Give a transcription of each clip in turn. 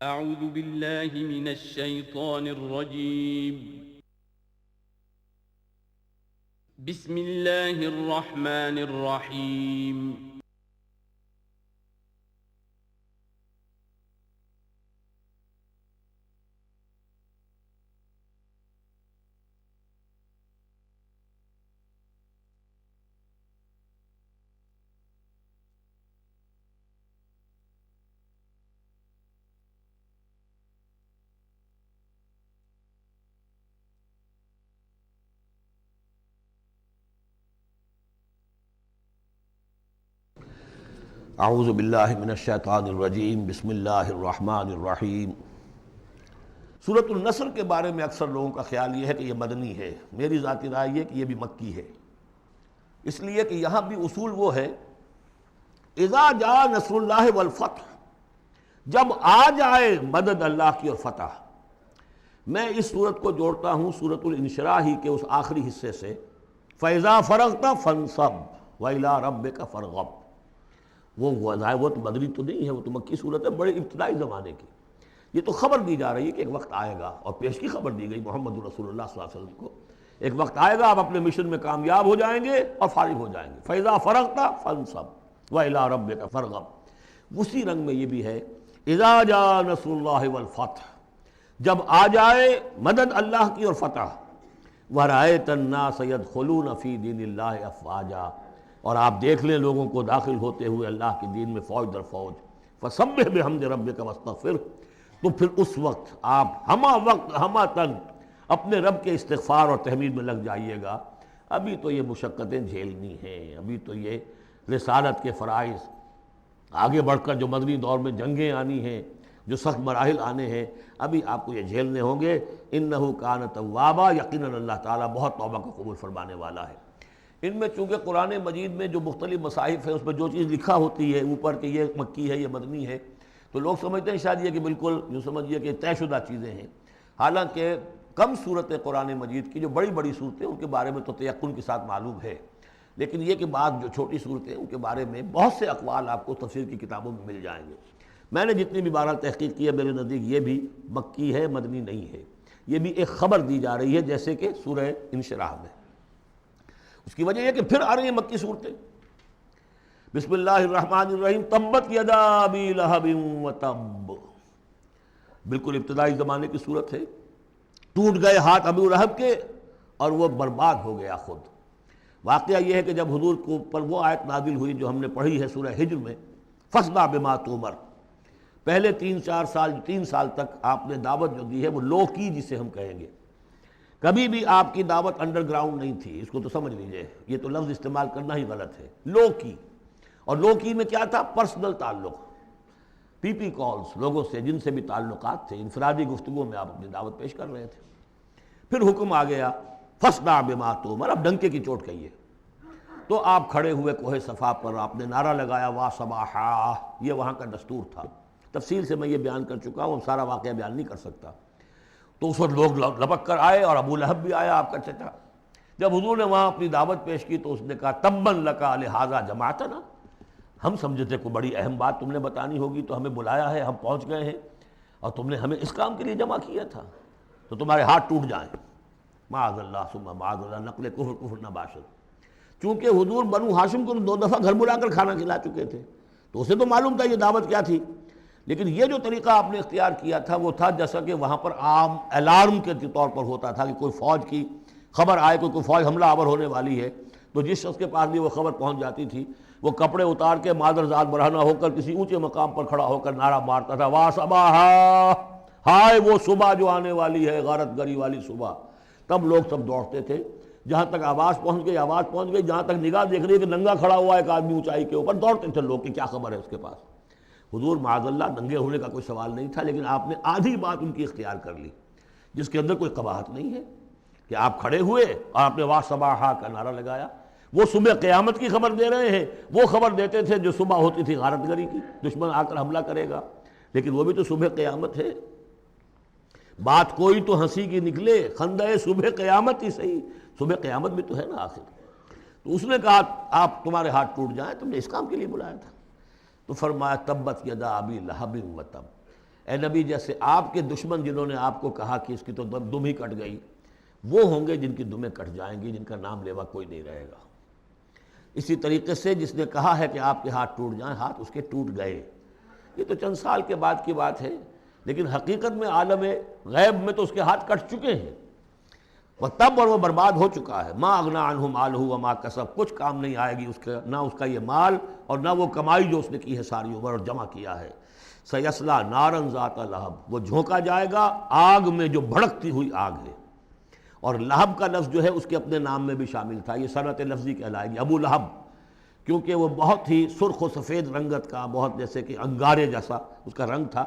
اعوذ باللہ من الشیطان الرجیم بسم اللہ الرحمن الرحیم اعوذ باللہ من الشیطان الرجیم بسم اللہ الرحمن الرحیم۔ سورۃ النصر کے بارے میں اکثر لوگوں کا خیال یہ ہے کہ یہ مدنی ہے، میری ذاتی رائے یہ کہ یہ بھی مکی ہے، اس لیے کہ یہاں بھی اصول وہ ہے اذا جاء نصر اللہ والفتح، جب آ جائے مدد اللہ کی اور فتح۔ میں اس سورت کو جوڑتا ہوں سورۃ الانشراح ہی کے اس آخری حصے سے، فَإِذَا فَرَغْتَ فَانْصَبْ وَإِلَىٰ رَبِّكَ فَارْغَب۔ وہ تو مدنی تو نہیں ہے، وہ تو مکی صورت ہے، بڑے ابتدائی زمانے کی۔ یہ تو خبر دی جا رہی ہے کہ ایک وقت آئے گا، اور پیش کی خبر دی گئی محمد رسول اللہ صلی اللہ علیہ وسلم کو، ایک وقت آئے گا آپ اپنے مشن میں کامیاب ہو جائیں گے اور فارغ ہو جائیں گے۔ فَإِذَا فَرَغْتَ فَانْصَبْ وَإِلَىٰ رَبِّكَ فَارْغَب۔ اسی رنگ میں یہ بھی ہے اِذَا جَاءَ نَصْرُ اللَّهِ وَالْفَتْحُ، جب آ جائے مدد اللہ کی اور فتح۔ وَرَأَيْتَ النَّاسَ يَدْخُلُونَ فِي دِينِ اللَّهِ أَفْوَاجًا، اور آپ دیکھ لیں لوگوں کو داخل ہوتے ہوئے اللہ کے دین میں فوج در فوج۔ فَسَبِّحْ بِحَمْدِ رَبِّكَ وَاسْتَغْفِرْ، تو پھر اس وقت آپ ہمہ تن اپنے رب کے استغفار اور تحمید میں لگ جائیے گا۔ ابھی تو یہ مشقتیں جھیلنی ہیں، ابھی تو یہ رسالت کے فرائض، آگے بڑھ کر جو مدنی دور میں جنگیں آنی ہیں، جو سخت مراحل آنے ہیں، ابھی آپ کو یہ جھیلنے ہوں گے۔ اِنَّهُ كَانَ تَوَّابًا، یقیناً اللہ تعالیٰ بہت توبہ کو قبول فرمانے والا ہے۔ ان میں چونکہ قرآن مجید میں جو مختلف مصاحف ہیں اس میں جو چیز لکھا ہوتی ہے اوپر کہ یہ مکی ہے یہ مدنی ہے، تو لوگ سمجھتے ہیں شاید یہ کہ بالکل یوں سمجھیے کہ طے شدہ چیزیں ہیں، حالانکہ کم صورتیں قرآن مجید کی جو بڑی بڑی صورتیں ان کے بارے میں تو تیقن کے ساتھ معلوم ہے، لیکن یہ کہ بعض جو چھوٹی صورتیں ان کے بارے میں بہت سے اقوال آپ کو تفسیر کی کتابوں میں مل جائیں گے۔ میں نے جتنی بھی بہرحال تحقیق کی ہے، میرے نزدیک یہ بھی مکی ہے، مدنی نہیں ہے، یہ بھی ایک خبر دی جا رہی ہے جیسے کہ سورہ انشراح میں۔ اس کی وجہ یہ کہ پھر آ رہی ہیں مکی صورتیں۔ بسم اللہ الرحمن الرحیم، تبت یدا ابی لہب وتب، بالکل ابتدائی زمانے کی صورت ہے۔ ٹوٹ گئے ہاتھ ابو لہب کے اور وہ برباد ہو گیا خود۔ واقعہ یہ ہے کہ جب حضور کو پر وہ آیت نازل ہوئی جو ہم نے پڑھی ہے سورہ ہجر میں، فاصدع بما تؤمر، پہلے 3 سال تک آپ نے دعوت جو دی ہے وہ لو کی جسے ہم کہیں گے، کبھی بھی آپ کی دعوت انڈر گراؤنڈ نہیں تھی، اس کو تو سمجھ لیجئے، یہ تو لفظ استعمال کرنا ہی غلط ہے، لو کی۔ اور لو کی میں کیا تھا؟ پرسنل تعلق، پی کالز، لوگوں سے جن سے بھی تعلقات تھے، انفرادی گفتگو میں آپ اپنی دعوت پیش کر رہے تھے۔ پھر حکم آ گیا فاصدع بما تؤمر، اب ڈنکے کی چوٹ کہیے۔ تو آپ کھڑے ہوئے کوہ صفا پر، آپ نے نعرہ لگایا وا صباحا، یہ وہاں کا دستور تھا، تفصیل سے میں یہ بیان کر چکا ہوں، سارا واقعہ بیان نہیں کر سکتا۔ تو اس وقت لوگ لپک کر آئے اور ابو لہب بھی آیا آپ کا چچا۔ جب حضور نے وہاں اپنی دعوت پیش کی تو اس نے کہا تبا لکا لہذا جمعتنا، ہم سمجھے تھے کوئی بڑی اہم بات تم نے بتانی ہوگی تو ہمیں بلایا ہے، ہم پہنچ گئے ہیں اور تم نے ہمیں اس کام کے لیے جمع کیا تھا، تو تمہارے ہاتھ ٹوٹ جائیں۔ معاذ اللہ ثم معاذ اللہ، نقل کفر نہ باشد۔ چونکہ حضور بنو ہاشم کو 2 دفعہ گھر بلا کر کھانا کھلا چکے تھے تو اسے تو معلوم تھا یہ دعوت کیا تھی، لیکن یہ جو طریقہ آپ نے اختیار کیا تھا وہ تھا جیسا کہ وہاں پر عام الارم کے طور پر ہوتا تھا کہ کوئی فوج کی خبر آئے، کوئی فوج حملہ آور ہونے والی ہے، تو جس شخص کے پاس بھی وہ خبر پہنچ جاتی تھی وہ کپڑے اتار کے مادر ذات برہنہ ہو کر کسی اونچے مقام پر کھڑا ہو کر نعرہ مارتا تھا وا صباحا، ہائے وہ صبح جو آنے والی ہے، غارت گری والی صبح۔ تب لوگ سب دوڑتے تھے، جہاں تک آواز پہنچ گئی، جہاں تک نگاہ دیکھ رہی ہے کہ ننگا کھڑا ہوا ہے ایک آدمی اونچائی کے اوپر، دوڑتے تھے لوگ کہ کیا خبر ہے اس کے پاس۔ حضور معاذ اللہ ننگے ہونے کا کوئی سوال نہیں تھا، لیکن آپ نے آدھی بات ان کی اختیار کر لی جس کے اندر کوئی قباحت نہیں ہے، کہ آپ کھڑے ہوئے اور آپ نے وا صباحا کا نعرہ لگایا۔ وہ صبح قیامت کی خبر دے رہے ہیں، وہ خبر دیتے تھے جو صبح ہوتی تھی غارت گری کی، دشمن آ کر حملہ کرے گا، لیکن وہ بھی تو صبح قیامت ہے۔ بات کوئی تو ہنسی کی نکلے، خندہ صبح قیامت ہی صحیح، صبح قیامت بھی تو ہے نا آخر۔ تو اس نے کہا آپ تمہارے ہاتھ ٹوٹ جائیں، تم نے اس کام کے لیے بلایا تھا۔ تو فرمایا تبت یدا ابی لہب وتب، اے نبی جیسے آپ کے دشمن جنہوں نے آپ کو کہا کہ اس کی تو دم ہی کٹ گئی، وہ ہوں گے جن کی دمیں کٹ جائیں گی، جن کا نام لیوا کوئی نہیں رہے گا۔ اسی طریقے سے جس نے کہا ہے کہ آپ کے ہاتھ ٹوٹ جائیں، ہاتھ اس کے ٹوٹ گئے۔ یہ تو چند سال کے بعد کی بات ہے، لیکن حقیقت میں عالم غیب میں تو اس کے ہاتھ کٹ چکے ہیں، وہ تب اور وہ برباد ہو چکا ہے۔ ما اغنا عنہ مالہ وما کسب، کچھ کام نہیں آئے گی اس کا، نہ اس کا یہ مال اور نہ وہ کمائی جو اس نے کی ہے ساری عمر اور جمع کیا ہے۔ سیصلی نارا ذات لہب، وہ جھونکا جائے گا آگ میں جو بھڑکتی ہوئی آگ ہے۔ اور لہب کا لفظ جو ہے اس کے اپنے نام میں بھی شامل تھا، یہ صنعت لفظی کہلائے گی، ابو لہب، کیونکہ وہ بہت ہی سرخ و سفید رنگت کا، بہت جیسے کہ انگارے جیسا اس کا رنگ تھا،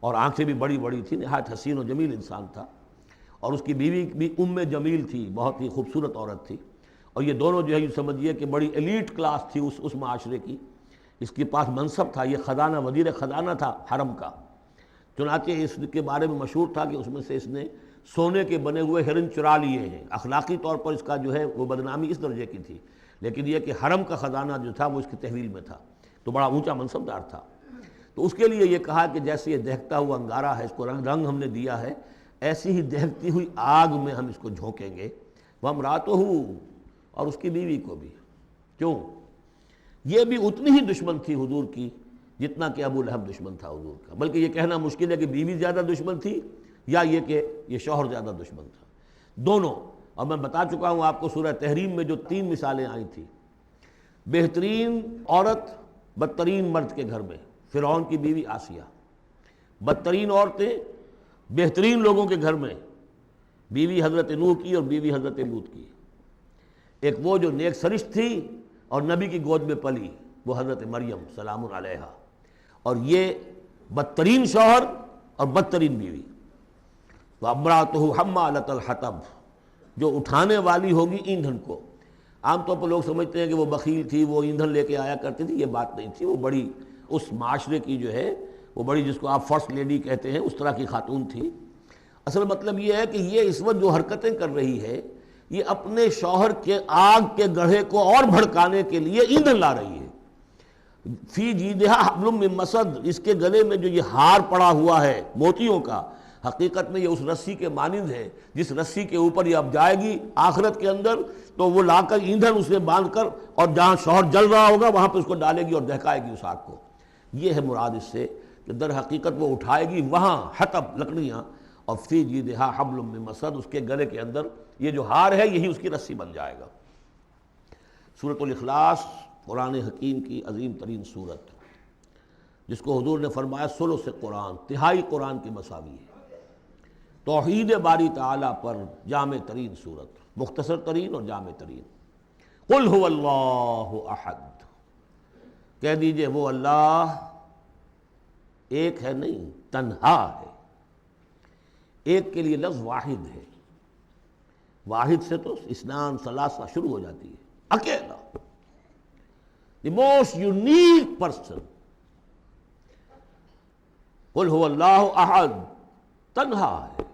اور آنکھیں بھی بڑی بڑی تھی، نہایت حسین و جمیل انسان تھا۔ اور اس کی بیوی بھی جمیل تھی، بہت ہی خوبصورت عورت تھی، اور یہ دونوں جو ہے یہ سمجھیے کہ بڑی ایلیٹ کلاس تھی اس معاشرے کی۔ اس کے پاس منصب تھا، یہ خزانہ، وزیر خزانہ تھا حرم کا، چنانچہ اس کے بارے میں مشہور تھا کہ اس میں سے اس نے سونے کے بنے ہوئے ہرن چرا لیے ہیں۔ اخلاقی طور پر اس کا جو ہے وہ بدنامی اس درجے کی تھی، لیکن یہ کہ حرم کا خزانہ جو تھا وہ اس کی تحویل میں تھا، تو بڑا اونچا منصب دار تھا۔ تو اس کے لیے یہ کہا کہ جیسے یہ دہکتا ہوا انگارہ ہے، اس کو رنگ ہم نے دیا ہے، ایسی ہی دہکتی ہوئی آگ میں ہم اس کو جھونکیں گے۔ وامرأتہ، اور اس کی بیوی کو بھی۔ کیوں؟ یہ بھی اتنی ہی دشمن تھی حضور کی جتنا کہ ابو لہب دشمن تھا حضور کا، بلکہ یہ کہنا مشکل ہے کہ بیوی زیادہ دشمن تھی یا یہ کہ یہ شوہر زیادہ دشمن تھا، دونوں۔ اور میں بتا چکا ہوں آپ کو سورہ تحریم میں جو 3 مثالیں آئی تھیں، بہترین عورت بدترین مرد کے گھر میں، فرعون کی بیوی آسیہ، بدترین عورتیں بہترین لوگوں کے گھر میں، بیوی حضرت نوح کی اور بیوی حضرت لوط کی۔ ایک وہ جو نیک سرشت تھی اور نبی کی گود میں پلی، وہ حضرت مریم سلام علیہا، اور یہ بدترین شوہر اور بدترین بیوی۔ وامرأتہ حمالۃ الحطب، جو اٹھانے والی ہوگی ایندھن کو۔ عام طور پر لوگ سمجھتے ہیں کہ وہ بخیل تھی، وہ ایندھن لے کے آیا کرتی تھی، یہ بات نہیں تھی، وہ بڑی اس معاشرے کی جو ہے وہ بڑی، جس کو آپ فرسٹ لیڈی کہتے ہیں، اس طرح کی خاتون تھی۔ اصل مطلب یہ ہے کہ یہ اس وقت جو حرکتیں کر رہی ہے، یہ اپنے شوہر کے آگ کے گڑھے کو اور بھڑکانے کے لیے ایندھن لا رہی ہے۔ فی جیدہا حبل من مسد، اس کے گلے میں جو یہ ہار پڑا ہوا ہے موتیوں کا، حقیقت میں یہ اس رسی کے مانند ہے جس رسی کے اوپر یہ اب جائے گی آخرت کے اندر، تو وہ لا کر ایندھن اسے باندھ کر، اور جہاں شوہر جل رہا ہوگا وہاں پہ اس کو ڈالے گی اور دہکائے گی اس آگ کو۔ یہ ہے مراد اس سے کہ در حقیقت وہ اٹھائے گی وہاں حطب، لکڑیاں، اور فی جیدہا حبل من مسد، اس کے گلے کے اندر یہ جو ہار ہے یہی اس کی رسی بن جائے گا۔ سورۃ الاخلاص قرآن حکیم کی عظیم ترین سورت، جس کو حضور نے فرمایا ثلث قرآن، تہائی قرآن کے مساوی ہے۔ توحید باری تعالیٰ پر جامع ترین سورت، مختصر ترین اور جامع ترین۔ قل هو اللہ احد، کہہ دیجئے وہ اللہ ایک ہے، نہیں تنہا ہے۔ ایک کے لیے لفظ واحد ہے، واحد سے تو اثنان ثلاثہ شروع ہو جاتی ہے، اکیلا، دی موسٹ یونیک پرسن۔ قل هو اللہ احد، تنہا ہے،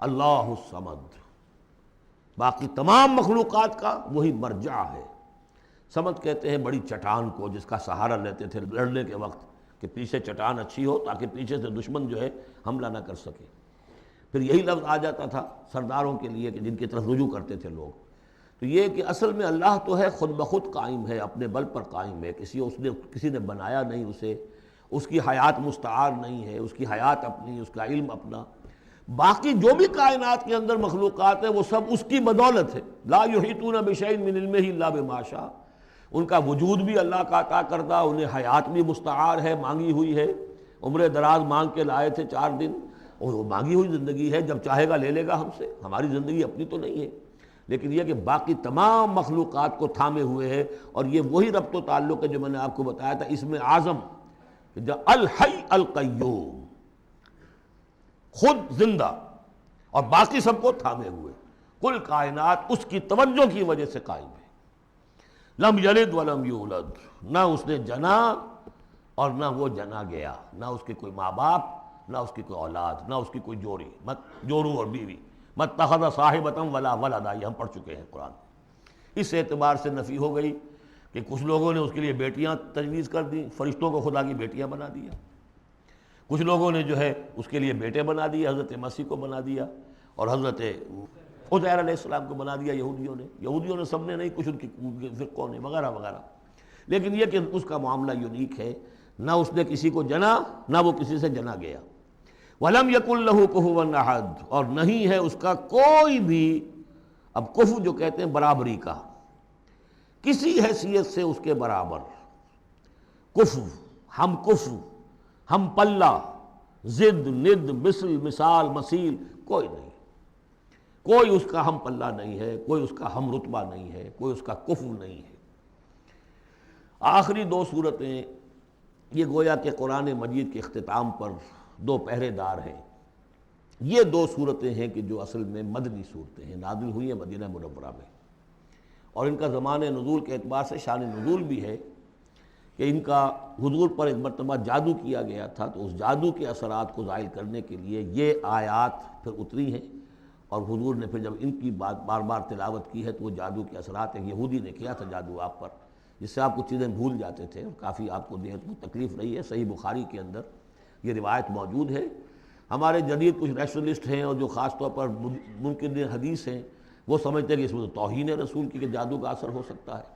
اللہ الصمد، باقی تمام مخلوقات کا وہی مرجع ہے۔ صمد کہتے ہیں بڑی چٹان کو، جس کا سہارا لیتے تھے لڑنے کے وقت، کہ پیچھے چٹان اچھی ہو تاکہ پیچھے سے دشمن جو ہے حملہ نہ کر سکے۔ پھر یہی لفظ آ جاتا تھا سرداروں کے لیے کہ جن کی طرف رجوع کرتے تھے لوگ۔ تو یہ کہ اصل میں اللہ تو ہے خود بخود قائم ہے، اپنے بل پر قائم ہے، کسی نے بنایا نہیں اسے، اس کی حیات مستعار نہیں ہے، اس کی حیات اپنی، اس کا علم اپنا۔ باقی جو بھی کائنات کے اندر مخلوقات ہیں وہ سب اس کی بدولت ہے۔ لا یحیطون بشیء من علمہ الا بما شاء، ان کا وجود بھی اللہ کا عطا کردہ، انہیں حیات بھی مستعار ہے، مانگی ہوئی ہے۔ عمر دراز مانگ کے لائے تھے 4 دن، اور وہ مانگی ہوئی زندگی ہے، جب چاہے گا لے لے گا ہم سے، ہماری زندگی اپنی تو نہیں ہے۔ لیکن یہ کہ باقی تمام مخلوقات کو تھامے ہوئے ہے، اور یہ وہی ربط و تعلق ہے جو میں نے آپ کو بتایا تھا اسم اعظم، الحی القیوم، خود زندہ اور باقی سب کو تھامے ہوئے۔ کل کائنات اس کی توجہ کی وجہ سے قائم ہے۔ لم یلد ولم یولد، نہ اس نے جنا اور نہ وہ جنا گیا، نہ اس کے کوئی ماں باپ، نہ اس کی کوئی اولاد، نہ اس کی کوئی جوڑی، مت جورو اور بیوی، مت اتخذ صاحبۃ ولا ولدا، یہ ہم پڑھ چکے ہیں قرآن۔ اس اعتبار سے نفی ہو گئی کہ کچھ لوگوں نے اس کے لیے بیٹیاں تجویز کر دی، فرشتوں کو خدا کی بیٹیاں بنا دیا، کچھ لوگوں نے جو ہے اس کے لیے بیٹے بنا دیا، حضرت مسیح کو بنا دیا اور حضرت عزیر علیہ السلام کو بنا دیا یہودیوں نے سب نے نہیں، کچھ ان کی فرقوں نے وغیرہ وغیرہ. لیکن یہ کہ اس کا معاملہ یونیک ہے، نہ اس نے کسی کو جنا نہ وہ کسی سے جنا گیا. وَلَمْ يَكُنْ لَهُ كُفُوًا أَحَدٌ، اور نہیں ہے اس کا کوئی بھی، اب کفو جو کہتے ہیں برابری کا، کسی حیثیت سے اس کے برابر. کفو، ہم پلہ، ضد، ند، مثل، مثال، مثیل، کوئی نہیں. کوئی اس کا ہم پلہ نہیں ہے، کوئی اس کا ہم رتبہ نہیں ہے، کوئی اس کا کفو نہیں ہے. آخری 2 صورتیں یہ گویا کہ قرآن مجید کے اختتام پر 2 پہرے دار ہیں. یہ 2 صورتیں ہیں کہ جو اصل میں مدنی صورتیں ہیں، نازل ہوئی ہیں مدینہ منورہ میں، اور ان کا زمان نزول کے اعتبار سے شان نزول بھی ہے کہ ان کا حضور پر ایک مرتبہ جادو کیا گیا تھا، تو اس جادو کے اثرات کو زائل کرنے کے لیے یہ آیات پھر اتری ہیں. اور حضور نے پھر جب ان کی بات بار بار تلاوت کی ہے تو وہ جادو کے اثرات، ایک یہودی نے کیا تھا جادو آپ پر، جس سے آپ کچھ چیزیں بھول جاتے تھے اور کافی آپ کو نہایت کو تکلیف رہی ہے. صحیح بخاری کے اندر یہ روایت موجود ہے. ہمارے جدید کچھ ریشنلسٹ ہیں اور جو خاص طور پر منکر حدیث ہیں، وہ سمجھتے ہیں کہ اس میں تو توہین ہے رسول کی کہ جادو کا اثر ہو سکتا ہے.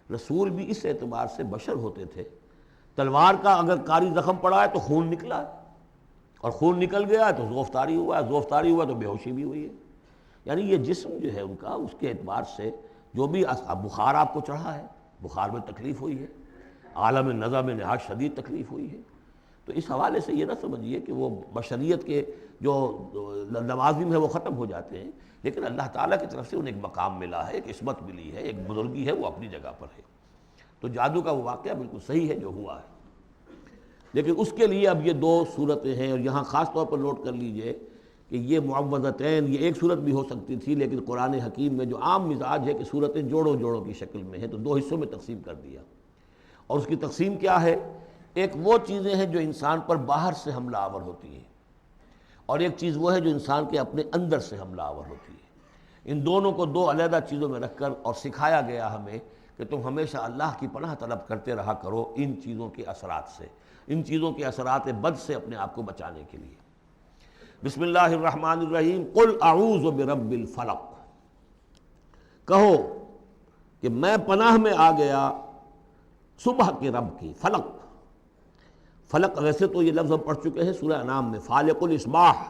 رسول بھی اس اعتبار سے بشر ہوتے تھے. تلوار کا اگر کاری زخم پڑا ہے تو خون نکلا ہے، اور خون نکل گیا ہے تو زوفتاری ہوا ہے، زوفتاری ہوا تو بے ہوشی بھی ہوئی ہے. یعنی یہ جسم جو ہے ان کا، اس کے اعتبار سے جو بھی بخار آپ کو چڑھا ہے، بخار میں تکلیف ہوئی ہے، عالم نزع میں نہایت شدید تکلیف ہوئی ہے. تو اس حوالے سے یہ نہ سمجھیے کہ وہ بشریت کے جو لوازم ہے وہ ختم ہو جاتے ہیں، لیکن اللہ تعالیٰ کی طرف سے انہیں ایک مقام ملا ہے، ایک عصمت ملی ہے، ایک بزرگی ہے، وہ اپنی جگہ پر ہے. تو جادو کا وہ واقعہ بالکل صحیح ہے جو ہوا ہے. لیکن اس کے لیے اب یہ 2 صورتیں ہیں، اور یہاں خاص طور پر نوٹ کر لیجئے کہ یہ معوذتین، یہ ایک صورت بھی ہو سکتی تھی، لیکن قرآن حکیم میں جو عام مزاج ہے کہ صورتیں جوڑوں جوڑوں کی شکل میں ہیں، تو 2 حصوں میں تقسیم کر دیا. اور اس کی تقسیم کیا ہے؟ ایک وہ چیزیں ہیں جو انسان پر باہر سے حملہ آور ہوتی ہیں، اور ایک چیز وہ ہے جو انسان کے اپنے اندر سے حملہ آور ہوتی ہے. ان دونوں کو 2 علیحدہ چیزوں میں رکھ کر اور سکھایا گیا ہمیں کہ تم ہمیشہ اللہ کی پناہ طلب کرتے رہا کرو ان چیزوں کے اثرات سے، ان چیزوں کے اثرات بد سے اپنے آپ کو بچانے کے لیے. بسم اللہ الرحمن الرحیم. قل اعوذ برب الفلق، کہو کہ میں پناہ میں آ گیا صبح کے رب کی. فلق، فلق ویسے تو یہ لفظ ہم پڑھ چکے ہیں سورہ انعام میں. فالق الاصباح،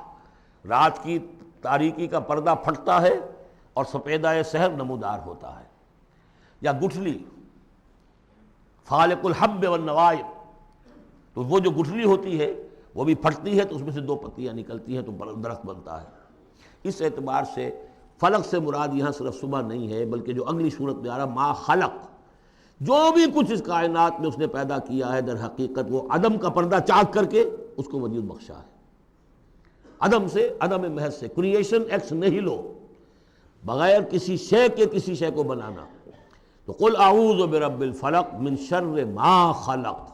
رات کی تاریکی کا پردہ پھٹتا ہے اور سپیدہ سحر نمودار ہوتا ہے. یا گٹھلی، فالق الحب والنوائے، تو وہ جو گٹھلی ہوتی ہے وہ بھی پھٹتی ہے تو اس میں سے 2 پتیاں نکلتی ہیں تو درخت بنتا ہے. اس اعتبار سے فلق سے مراد یہاں صرف صبح نہیں ہے، بلکہ جو اگلی صورت میں آ رہا ما خلق، جو بھی کچھ اس کائنات میں اس نے پیدا کیا ہے در حقیقت وہ عدم کا پردہ چاک کر کے اس کو وجود بخشا ہے. عدم سے، عدم محض سے، کریشن ایکس نہیلو، بغیر کسی شے کے کسی شے کو بنانا. تو قل اعوذ برب الفلق من شر ما خلق،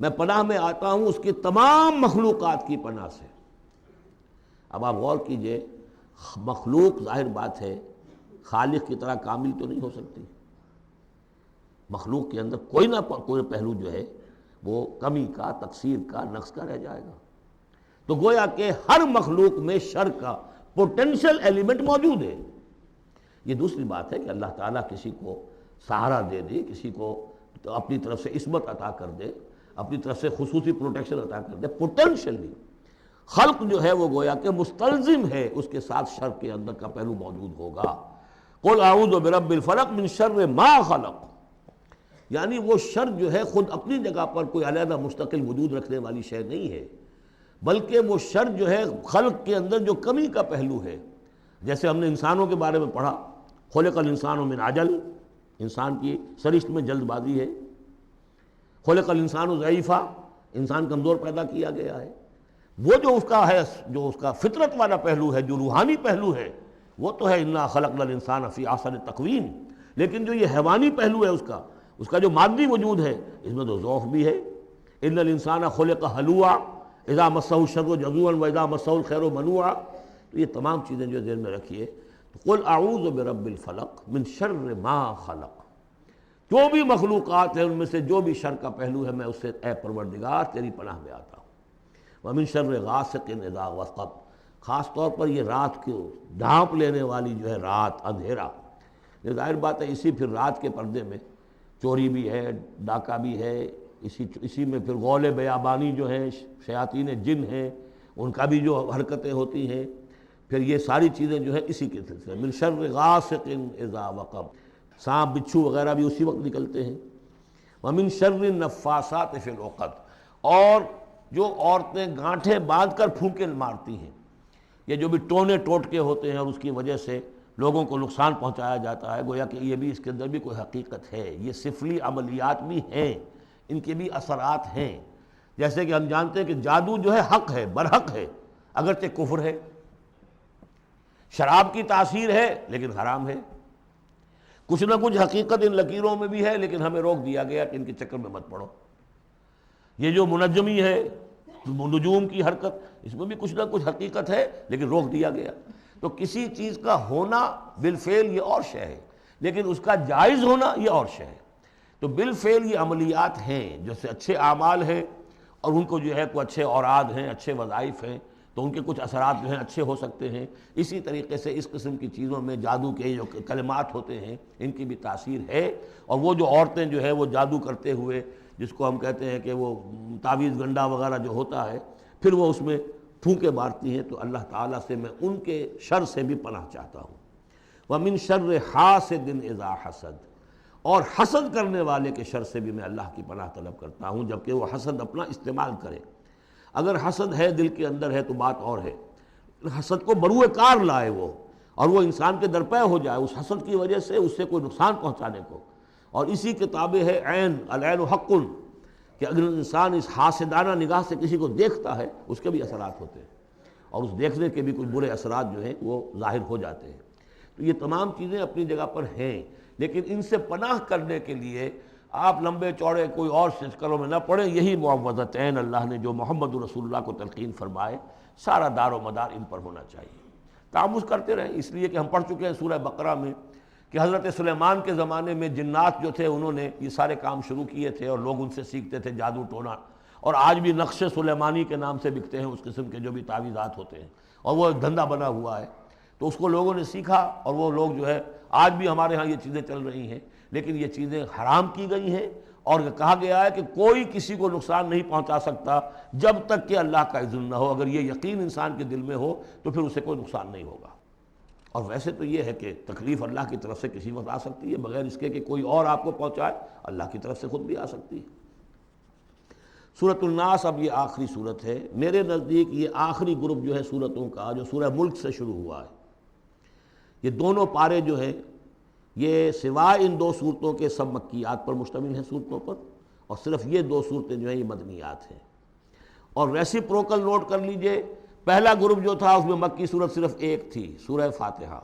میں پناہ میں آتا ہوں اس کی تمام مخلوقات کی پناہ سے. اب آپ غور کیجئے، مخلوق ظاہر بات ہے خالق کی طرح کامل تو نہیں ہو سکتی. مخلوق کے اندر کوئی نہ کوئی پہلو جو ہے وہ کمی کا، تقصیر کا، نقص کا رہ جائے گا. تو گویا کہ ہر مخلوق میں شر کا پوٹینشل ایلیمنٹ موجود ہے. یہ دوسری بات ہے کہ اللہ تعالیٰ کسی کو سہارا دے دے، کسی کو اپنی طرف سے عصمت عطا کر دے، اپنی طرف سے خصوصی پروٹیکشن عطا کر دے. پوٹینشلی خلق جو ہے وہ گویا کہ مستلزم ہے، اس کے ساتھ شر کے اندر کا پہلو موجود ہوگا. قل اعوذ برب الفلق من شر ما خلق، یعنی وہ شر جو ہے خود اپنی جگہ پر کوئی علیحدہ مستقل وجود رکھنے والی شے نہیں ہے، بلکہ وہ شر جو ہے خلق کے اندر جو کمی کا پہلو ہے. جیسے ہم نے انسانوں کے بارے میں پڑھا، خلق الانسان من عجل، انسان کی سرشت میں جلد بازی ہے. خلق الانسان ضعیفا، انسان کمزور پیدا کیا گیا ہے. وہ جو اس کا ہے، جو اس کا فطرت والا پہلو ہے، جو روحانی پہلو ہے، وہ تو ہے انا خلقنا الانسان فی احسن تقویم. لیکن جو یہ حیوانی پہلو ہے اس کا جو مادی وجود ہے، اس میں تو ضعف بھی ہے. ان الانسان خلق ہلوعا اذا مسہ الشر جزوعا واذا مسہ الخیر منوعا. تو یہ تمام چیزیں جو ذہن میں رکھیے. قل اعوذ برب الفلق من شر ما خلق، جو بھی مخلوقات ہیں ان میں سے جو بھی شر کا پہلو ہے میں اس سے اے پروردگار تیری پناہ میں آتا ہوں. ومن شر غاسق اذا وقب، خاص طور پر یہ رات کو ڈھانپ لینے والی جو ہے رات، اندھیرا، یہ ظاہر بات ہے اسی پھر رات کے پردے میں چوری بھی ہے، ڈاکہ بھی ہے، اسی میں پھر غول بیابانی جو ہیں، شیاطین جن ہیں، ان کا بھی جو حرکتیں ہوتی ہیں، پھر یہ ساری چیزیں جو ہے اسی کے سلسلے من شر غاسق اذا وقب، سانپ بچھو وغیرہ بھی اسی وقت نکلتے ہیں، ومن شر النفاثات فی العقد، اور جو عورتیں گانٹھیں باندھ کر پھونکے مارتی ہیں، یہ جو بھی ٹونے ٹوٹکے ہوتے ہیں اور اس کی وجہ سے لوگوں کو نقصان پہنچایا جاتا ہے، گویا کہ یہ بھی اس کے اندر بھی کوئی حقیقت ہے، یہ سفلی عملیات بھی ہیں، ان کے بھی اثرات ہیں، جیسے کہ ہم جانتے ہیں کہ جادو جو ہے حق ہے، برحق ہے، اگرچہ کفر ہے، شراب کی تاثیر ہے لیکن حرام ہے، کچھ نہ کچھ حقیقت ان لکیروں میں بھی ہے، لیکن ہمیں روک دیا گیا کہ ان کے چکر میں مت پڑو۔ یہ جو منجمی ہے، نجوم کی حرکت، اس میں بھی کچھ نہ کچھ حقیقت ہے لیکن روک دیا گیا۔ تو کسی چیز کا ہونا بالفعل یہ اور شے ہے، لیکن اس کا جائز ہونا یہ اور شے ہے۔ تو بالفعل یہ عملیات ہیں، جیسے اچھے اعمال ہیں اور ان کو جو ہے کوئی اچھے اوراد ہیں، اچھے وظائف ہیں، تو ان کے کچھ اثرات جو ہیں اچھے ہو سکتے ہیں۔ اسی طریقے سے اس قسم کی چیزوں میں جادو کے جو کلمات ہوتے ہیں ان کی بھی تاثیر ہے، اور وہ جو عورتیں جو ہے وہ جادو کرتے ہوئے، جس کو ہم کہتے ہیں کہ وہ تعویذ گنڈا وغیرہ جو ہوتا ہے، پھر وہ اس میں پھونکے مارتی ہیں، تو اللہ تعالیٰ سے میں ان کے شر سے بھی پناہ چاہتا ہوں۔ وَمِن شَرِّ حَاسِدٍ إِذَا حَسَدَ، اور حسد کرنے والے کے شر سے بھی میں اللہ کی پناہ طلب کرتا ہوں، جبکہ وہ حسد اپنا استعمال کرے۔ اگر حسد ہے دل کے اندر ہے تو بات اور ہے، حسد کو بروئے کار لائے وہ، اور وہ انسان کے درپے ہو جائے اس حسد کی وجہ سے اس سے کوئی نقصان پہنچانے کو، اور اسی کتاب ہے عین، العین حق، کہ اگر انسان اس حاسدانہ نگاہ سے کسی کو دیکھتا ہے اس کے بھی اثرات ہوتے ہیں، اور اس دیکھنے کے بھی کچھ برے اثرات جو ہیں وہ ظاہر ہو جاتے ہیں۔ تو یہ تمام چیزیں اپنی جگہ پر ہیں، لیکن ان سے پناہ کرنے کے لیے آپ لمبے چوڑے کوئی اور سلسلوں میں نہ پڑیں، یہی معوذتین اللہ نے جو محمد رسول اللہ کو تلقین فرمائے، سارا دار و مدار ان پر ہونا چاہیے۔ تعوذ کرتے رہیں، اس لیے کہ ہم پڑھ چکے ہیں سورہ بقرہ میں کہ حضرت سلیمان کے زمانے میں جنات جو تھے انہوں نے یہ سارے کام شروع کیے تھے، اور لوگ ان سے سیکھتے تھے جادو ٹونا، اور آج بھی نقش سلیمانی کے نام سے بکتے ہیں اس قسم کے جو بھی تعویذات ہوتے ہیں، اور وہ دھندا بنا ہوا ہے۔ تو اس کو لوگوں نے سیکھا، اور وہ لوگ جو ہے آج بھی ہمارے ہاں یہ چیزیں چل رہی ہیں، لیکن یہ چیزیں حرام کی گئی ہیں، اور کہا گیا ہے کہ کوئی کسی کو نقصان نہیں پہنچا سکتا جب تک کہ اللہ کا اذن نہ ہو۔ اگر یہ یقین انسان کے دل میں ہو تو پھر اسے کوئی نقصان نہیں ہوگا۔ اور ویسے تو یہ ہے کہ تکلیف اللہ کی طرف سے کسی وقت آ سکتی ہے، بغیر اس کے کہ کوئی اور آپ کو پہنچائے، اللہ کی طرف سے خود بھی آ سکتی ہے۔ سورۃ الناس اب یہ آخری سورت ہے، میرے نزدیک یہ آخری گروپ جو ہے سورتوں کا جو سورہ ملک سے شروع ہوا ہے۔ یہ دونوں پارے جو ہیں یہ سوائے ان دو صورتوں کے سب مکیات پر مشتمل ہیں صورتوں پر، اور صرف یہ دو صورتیں جو ہیں یہ مدنیات ہیں۔ اور ریسیپروکل نوٹ کر لیجئے، پہلا گروپ جو تھا اس میں مکی صورت صرف ایک تھی، سورہ فاتحہ،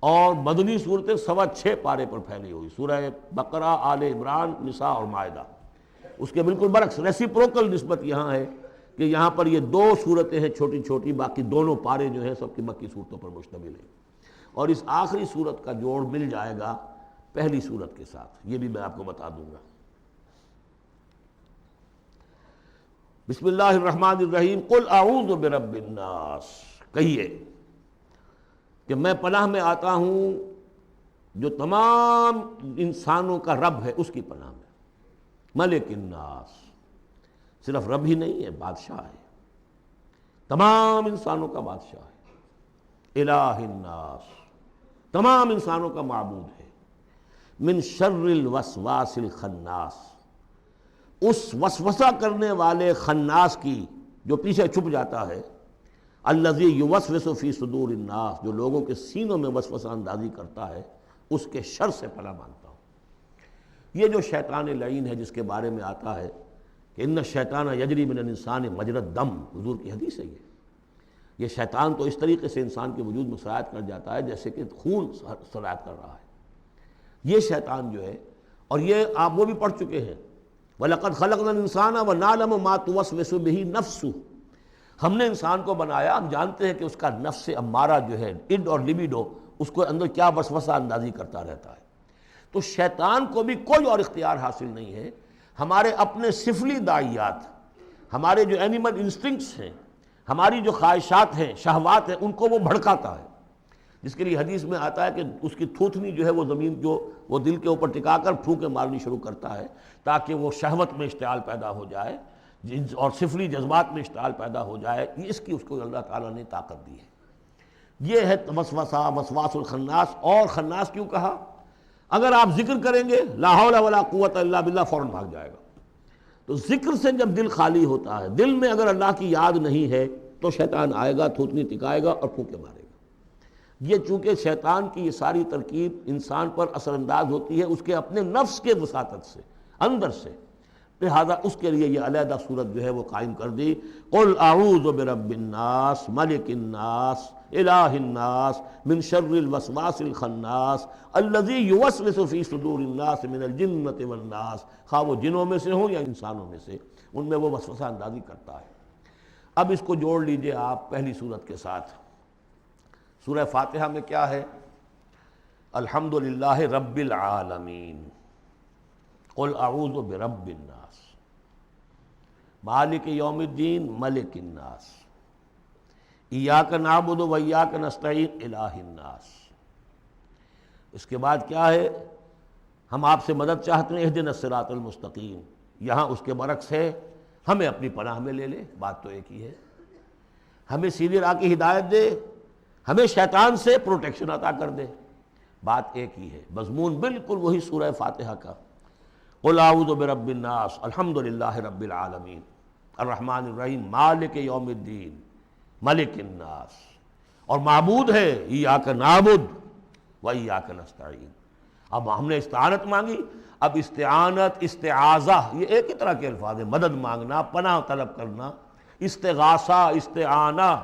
اور مدنی صورتیں 6.25 پارے پر پھیلی ہوئی، سورہ بقرہ، آل عمران، نساء اور مائدہ۔ اس کے بالکل برعکس ریسیپروکل نسبت یہاں ہے کہ یہاں پر یہ دو صورتیں ہیں چھوٹی چھوٹی، باقی دونوں پارے جو ہیں سب کی مکی صورتوں پر مشتمل ہیں، اور اس آخری صورت کا جوڑ مل جائے گا پہلی صورت کے ساتھ، یہ بھی میں آپ کو بتا دوں گا۔ بسم اللہ الرحمن الرحیم، قل اعوذ برب الناس، کہیے کہ میں پناہ میں آتا ہوں جو تمام انسانوں کا رب ہے اس کی پناہ میں۔ ملک الناس، صرف رب ہی نہیں ہے، بادشاہ ہے، تمام انسانوں کا بادشاہ ہے۔ الہ الناس، تمام انسانوں کا معبود ہے۔ من شر الوسواس الخناس، اس وسوسہ کرنے والے خناس کی جو پیچھے چھپ جاتا ہے، الذی یوسوس فی صدور الناس، جو لوگوں کے سینوں میں وسوسہ اندازی کرتا ہے، اس کے شر سے پناہ مانگتا ہوں۔ یہ جو شیطان لعین ہے جس کے بارے میں آتا ہے کہ ان الشیطان یجری من الانسان مجری الدم، حضور کی حدیث ہے یہ شیطان تو اس طریقے سے انسان کے وجود میں سرایت کر جاتا ہے جیسے کہ خون سرایت کر رہا ہے، یہ شیطان جو ہے، اور یہ آپ وہ بھی پڑھ چکے ہیں، وَلَقَدْ خَلَقْنَا الْإِنسَانَ وَنَعْلَمُ مَا تُوَسْوِسُ بِهِ نَفْسُهُ، ہم نے انسان کو بنایا، ہم جانتے ہیں کہ اس کا نفس امارہ جو ہے، اڈ اور لیبیڈو، اس کو اندر کیا وسوسہ اندازی کرتا رہتا ہے۔ تو شیطان کو بھی کوئی اور اختیار حاصل نہیں ہے، ہمارے اپنے سفلی داعیات، ہمارے جو اینیمل انسٹنکٹس ہیں، ہماری جو خواہشات ہیں، شہوات ہیں، ان کو وہ بھڑکاتا ہے، جس کے لیے حدیث میں آتا ہے کہ اس کی تھوتنی جو ہے وہ زمین جو وہ دل کے اوپر ٹکا کر پھونکے مارنی شروع کرتا ہے تاکہ وہ شہوت میں اشتعال پیدا ہو جائے اور سفلی جذبات میں اشتعال پیدا ہو جائے۔ اس کی اس کو اللہ تعالیٰ نے طاقت دی ہے۔ یہ ہے وسوسہ، وسواس الخناس۔ اور خناس کیوں کہا؟ اگر آپ ذکر کریں گے لا حول ولا قوت الا باللہ، فوراً بھاگ جائے گا۔ تو ذکر سے جب دل خالی ہوتا ہے، دل میں اگر اللہ کی یاد نہیں ہے تو شیطان آئے گا، تھوتنی ٹکائے گا اور پھونکے مارے گا۔ یہ چونکہ شیطان کی یہ ساری ترکیب انسان پر اثر انداز ہوتی ہے اس کے اپنے نفس کے وساطت سے، اندر سے، لہذا اس کے لیے یہ علیحدہ صورت جو ہے وہ قائم کر دی۔ قل اعوذ برب الناس ملک الناس الہ الناس من شر الوسواس الخناس الذی یوسوس فی صدور الناس من الجنۃ والناس، خواہ وہ جنوں میں سے ہوں یا انسانوں میں سے، ان میں وہ وسوسہ اندازی کرتا ہے۔ اب اس کو جوڑ لیجئے آپ پہلی صورت کے ساتھ۔ سورہ فاتحہ میں کیا ہے؟ الحمدللہ رب العالمین، قل اعوذ برب الناس، مالک یوم الدین، ملک الناس، ایاک نعبد و ایاک نستعین، الہ الناس۔ اس کے بعد کیا ہے؟ ہم آپ سے مدد چاہتے ہیں، اہدنا الصراط المستقیم۔ یہاں اس کے برعکس ہے، ہمیں اپنی پناہ میں لے لے، بات تو ایک ہی ہے۔ ہمیں سیدھی راہ کی ہدایت دے، ہمیں شیطان سے پروٹیکشن عطا کر دے، بات ایک ہی ہے، مضمون بالکل وہی سورہ فاتحہ کا۔ قل اعوذ برب الناس، الحمدللہ رب العالمین، الرحمن الرحیم، مالک یوم الدین، ملک الناس، اور معبود ہے ایاک نعبد و ایاک نستعین۔ اب ہم نے استعانت مانگی، اب استعانت، استعاذہ، یہ ایک ہی طرح کے الفاظ ہیں، مدد مانگنا، پناہ طلب کرنا، استغاثہ، استعانہ،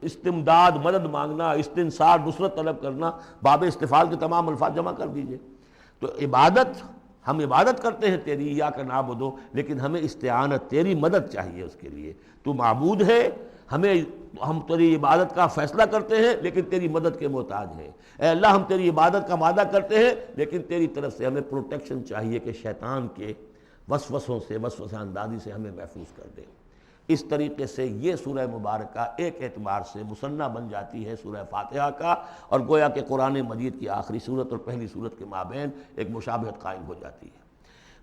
استمداد، مدد مانگنا، استنصار، نصرت طلب کرنا، باب استفعال کے تمام الفاظ جمع کر دیجئے۔ تو عبادت، ہم عبادت کرتے ہیں تیری، ایاک نعبد، لیکن ہمیں استعانت، تیری مدد چاہیے اس کے لیے۔ تو معبود ہے، ہم تیری عبادت کا فیصلہ کرتے ہیں لیکن تیری مدد کے محتاج ہیں۔ اے اللہ، ہم تیری عبادت کا وعدہ کرتے ہیں لیکن تیری طرف سے ہمیں پروٹیکشن چاہیے کہ شیطان کے وسوسوں سے، وسوسہ اندازی سے ہمیں محفوظ کر دے۔ اس طریقے سے یہ سورہ مبارکہ ایک اعتبار سے مثنیٰ بن جاتی ہے سورہ فاتحہ کا، اور گویا کہ قرآن مجید کی آخری صورت اور پہلی صورت کے مابین ایک مشابہت قائم ہو جاتی ہے۔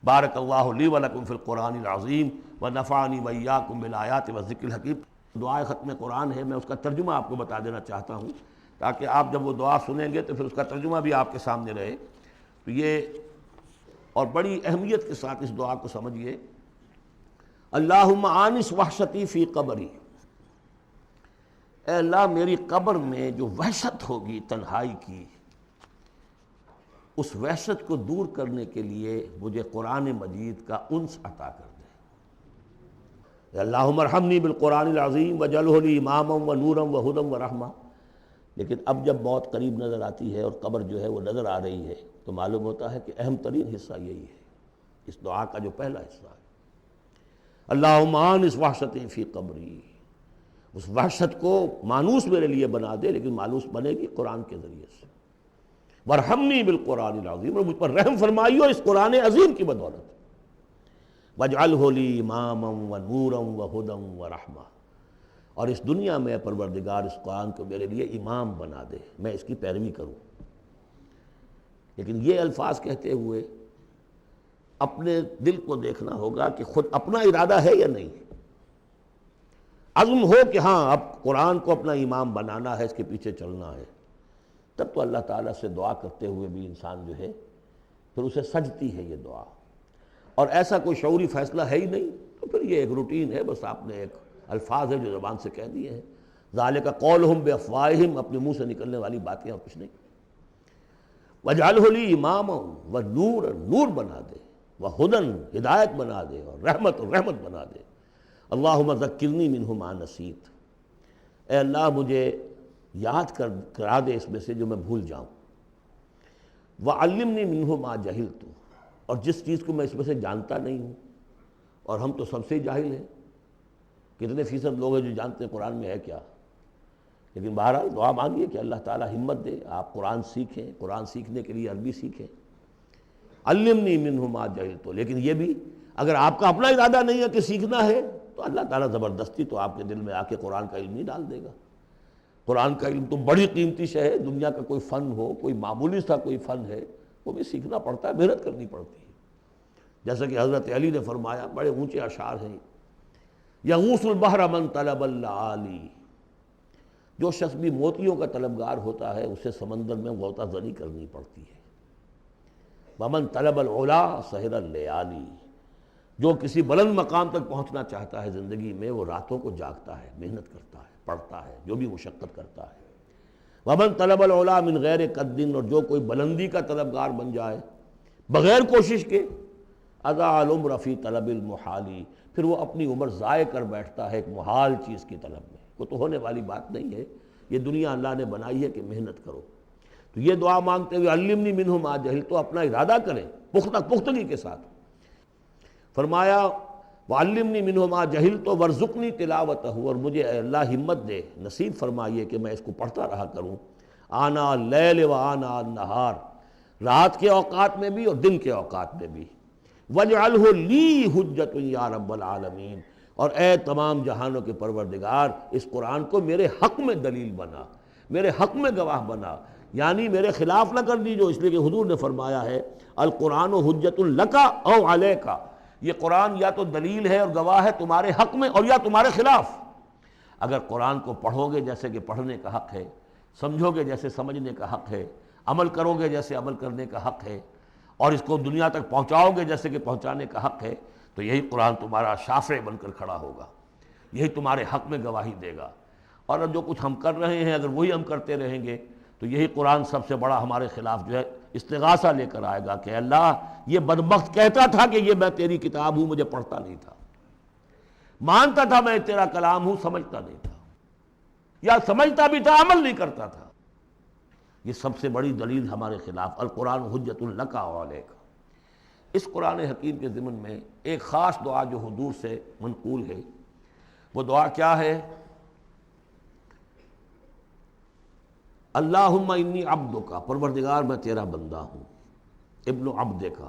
بارک اللہ لی ولکم فی القرآن العظیم ونفعنی وایاکم بالآیات والذکر الحکیم۔ دعائے ختم قرآن ہے، میں اس کا ترجمہ آپ کو بتا دینا چاہتا ہوں تاکہ آپ جب وہ دعا سنیں گے تو پھر اس کا ترجمہ بھی آپ کے سامنے رہے۔ تو یہ اور بڑی اہمیت کے ساتھ اس دعا کو سمجھیے۔ اللہم آنس وحشتی فی قبری، اے اللہ میری قبر میں جو وحشت ہوگی تنہائی کی، اس وحشت کو دور کرنے کے لیے مجھے قرآن مجید کا انس عطا کر دے۔ اللہم ارحمنی بالقرآن العظیم وجعلہ لی اماما ونورا وہدی ورحمہ۔ لیکن اب جب موت قریب نظر آتی ہے اور قبر جو ہے وہ نظر آ رہی ہے تو معلوم ہوتا ہے کہ اہم ترین حصہ یہی ہے، اس دعا کا جو پہلا حصہ ہے، اللہم آنس وحشتی فی قبری، اس وحشت کو مانوس میرے لیے بنا دے، لیکن مانوس بنے گی قرآن کے ذریعے سے۔ وارحمنی بالقرآن العظیم، اور مجھ پر رحم فرمائیو اس قرآن عظیم کی بدولت۔ وجعلہ لی اماما ونورا وہدی ورحمہ، اور اس دنیا میں پروردگار اس قرآن کو میرے لیے امام بنا دے، میں اس کی پیروی کروں۔ لیکن یہ الفاظ کہتے ہوئے اپنے دل کو دیکھنا ہوگا کہ خود اپنا ارادہ ہے یا نہیں۔ عزم ہو کہ ہاں اب قرآن کو اپنا امام بنانا ہے، اس کے پیچھے چلنا ہے، تب تو اللہ تعالیٰ سے دعا کرتے ہوئے بھی انسان جو ہے پھر اسے سجتی ہے یہ دعا، اور ایسا کوئی شعوری فیصلہ ہے ہی نہیں تو پھر یہ ایک روٹین ہے، بس آپ نے ایک الفاظ ہے جو زبان سے کہہ دیے ہیں۔ ذالک قولہم بافواہہم، اپنے منہ سے نکلنے والی باتیں اور کچھ نہیں۔ وجعلہ لی اماما ونورا، نور بنا دے، وہدی، ہدایت بنا دے، اور رحمت بنا دے۔ اللہم ذکرنی منہ ما نسیت، اے اللہ مجھے یاد کرا دے اس میں سے جو میں بھول جاؤں۔ وعلمنی منہ ما جہلت، اور جس چیز کو میں اس میں سے جانتا نہیں ہوں، اور ہم تو سب سے جاہل ہیں، کتنے فیصد لوگ ہیں جو جانتے ہیں قرآن میں ہے کیا۔ لیکن بہرحال دعا مانگیے کہ اللہ تعالیٰ ہمت دے، آپ قرآن سیکھیں، قرآن سیکھنے کے لیے عربی سیکھیں۔ علمنی منہ ما جہلت، لیکن یہ بھی اگر آپ کا اپنا ارادہ نہیں ہے کہ سیکھنا ہے تو اللہ تعالیٰ زبردستی تو آپ کے دل میں آ کے قرآن کا علم نہیں ڈال دے گا۔ قرآن کا علم تو بڑی قیمتی شے ہے، دنیا کا کوئی فن ہو، کوئی معمولی سا کوئی فن ہے، وہ بھی سیکھنا پڑتا ہے، محنت کرنی پڑتی ہے۔ جیسا کہ حضرت علی نے فرمایا، بڑے اونچے اشعار ہیں، یغوث البحر من طلب اللآلی، جو شخص بھی موتیوں کا طلبگار ہوتا ہے اسے سمندر میں غوطہ زنی کرنی پڑتی ہے۔ ومن طلب العلا سہر اللیالی، جو کسی بلند مقام تک پہنچنا چاہتا ہے زندگی میں وہ راتوں کو جاگتا ہے، محنت کرتا ہے، پڑھتا ہے، جو بھی مشقت کرتا ہے۔ ومن طلب العلا من غیر قد، اور جو کوئی بلندی کا طلبگار بن جائے بغیر کوشش کے، اضاع العمر فی طلب المحالی، پھر وہ اپنی عمر ضائع کر بیٹھتا ہے ایک محال چیز کی طلب میں۔ وہ تو ہونے والی بات نہیں ہے، یہ دنیا اللہ نے بنائی ہے کہ محنت کرو۔ تو یہ دعا مانگتے ہوئے علمنی منہ ما جہلت، تو اپنا ارادہ کریں پختگی کے ساتھ۔ فرمایا وعلمنی منہ ما جہلت وارزقنی تلاوتہ، اور مجھے اے اللہ ہمت دے، نصیب فرمائیے کہ میں اس کو پڑھتا رہا کروں، آنا اللیل و آنا النہار، رات کے اوقات میں بھی اور دن کے اوقات میں بھی۔ وَاجْعَلْهُ لِي حُجَّةٌ یا رب العالمین، اور اے تمام جہانوں کے پروردگار اس قرآن کو میرے حق میں دلیل بنا، میرے حق میں گواہ بنا، یعنی میرے خلاف نہ کر دیجو، اس لیے کہ حضور نے فرمایا ہے القرآن حجۃ لک او علیک، یہ قرآن یا تو دلیل ہے اور گواہ ہے تمہارے حق میں اور یا تمہارے خلاف۔ اگر قرآن کو پڑھو گے جیسے کہ پڑھنے کا حق ہے، سمجھو گے جیسے سمجھنے کا حق ہے، عمل کرو گے جیسے عمل کرنے کا حق ہے، اور اس کو دنیا تک پہنچاؤ گے جیسے کہ پہنچانے کا حق ہے، تو یہی قرآن تمہارا شافع بن کر کھڑا ہوگا، یہی تمہارے حق میں گواہی دے گا۔ اور جو کچھ ہم کر رہے ہیں اگر وہی ہم کرتے رہیں گے تو یہی قرآن سب سے بڑا ہمارے خلاف جو ہے استغاثہ لے کر آئے گا کہ اللہ یہ بدبخت کہتا تھا کہ یہ میں تیری کتاب ہوں، مجھے پڑھتا نہیں تھا، مانتا تھا میں تیرا کلام ہوں، سمجھتا نہیں تھا، یا سمجھتا بھی تھا عمل نہیں کرتا تھا۔ یہ سب سے بڑی دلیل ہمارے خلاف، القرآن حجۃ لک و علیک۔ اس قرآن حکیم کے ضمن میں ایک خاص دعا جو حضور سے منقول ہے، وہ دعا کیا ہے؟ اللہم انی عبدک، پروردگار میں تیرا بندہ ہوں، ابن عبدک،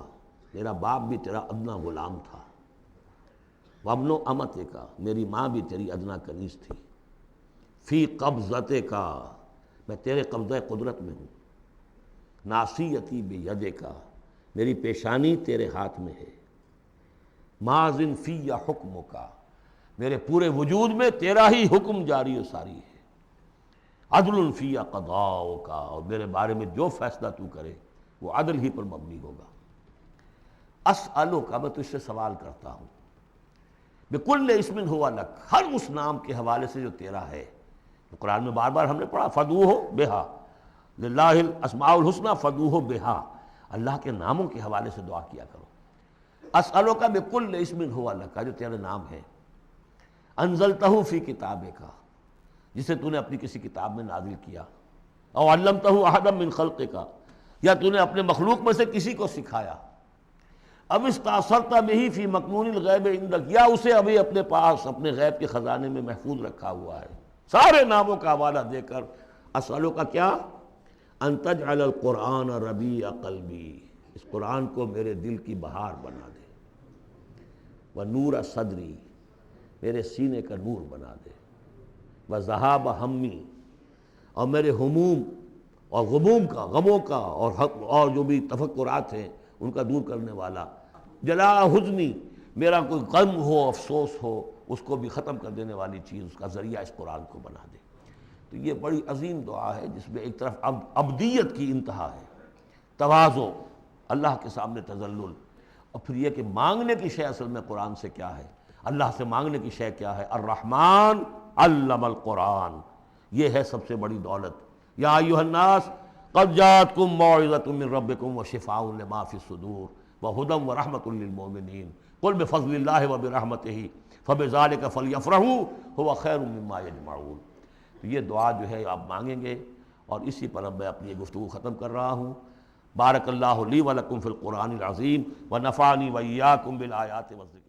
میرا باپ بھی تیرا ادنا غلام تھا، وابن امتک، میری ماں بھی تیری ادنا کنیز تھی، فی قبضتک، میں تیرے قبضہ قدرت میں ہوں، ناصیتی بیدک، میری پیشانی تیرے ہاتھ میں ہے، ماضٍ فی حکمک، میرے پورے وجود میں تیرا ہی حکم جاری و ساری ہے، عدل فی قضاؤک، اور میرے بارے میں جو فیصلہ تو کرے وہ عدل ہی پر مبنی ہوگا۔ اسألک، میں تجھ سے سوال کرتا ہوں، بکل اسم ہوا لک، ہر اس نام کے حوالے سے جو تیرا ہے۔ قرآن میں بار بار ہم نے پڑھا فدعوہ بہا، للہ الاسماء الحسنی فدعوہ بہا، اللہ کے ناموں کے حوالے سے دعا کیا کرو۔ اسألک بکل اسم ہوا لک، جو تیرے نام ہے، انزلتہ فی کتابک، جسے تو نے اپنی کسی کتاب میں نازل کیا، او علمتہ احدا من خلقک، یا تو نے اپنے مخلوق میں سے کسی کو سکھایا، اب استاثرت بہ فی مکنون الغیب عندک، یا اسے ابھی اپنے پاس اپنے غیب کے خزانے میں محفوظ رکھا ہوا ہے۔ سارے ناموں کا حوالہ دے کر اسألو کا کیا، ان تجعل القرآن ربیع قلبی، اس قرآن کو میرے دل کی بہار بنا دے، ونور صدری، میرے سینے کا نور بنا دے، وذہاب ہمی، اور میرے ہموم اور غموم کا، غموں کا اور جو بھی تفکرات ہیں ان کا دور کرنے والا، جلا حزنی، میرا کوئی غم ہو افسوس ہو اس کو بھی ختم کر دینے والی چیز، اس کا ذریعہ اس قرآن کو بنا دے۔ تو یہ بڑی عظیم دعا ہے جس میں ایک طرف عبدیت کی انتہا ہے، تواضع، اللہ کے سامنے تذلل، اور پھر یہ کہ مانگنے کی شے اصل میں قرآن سے کیا ہے، اللہ سے مانگنے کی شے کیا ہے، الرحمن علم القرآن، یہ ہے سب سے بڑی دولت۔ یا ایھا الناس قد جاءتکم موعظۃ من ربکم وشفاء لما فی الصدور وہدی ورحمۃ للمؤمنین قل بفضل اللہ وبرحمتہ فبذلک فلیفرحوا ھو خیر مما یجمعون۔ تو یہ دعا جو ہے آپ مانگیں گے، اور اسی پر اب میں اپنی گفتگو ختم کر رہا ہوں۔ بارک اللہ لی ولکم فی القرآن العظیم ونفعنی وإیاکم بالآیات والذکر۔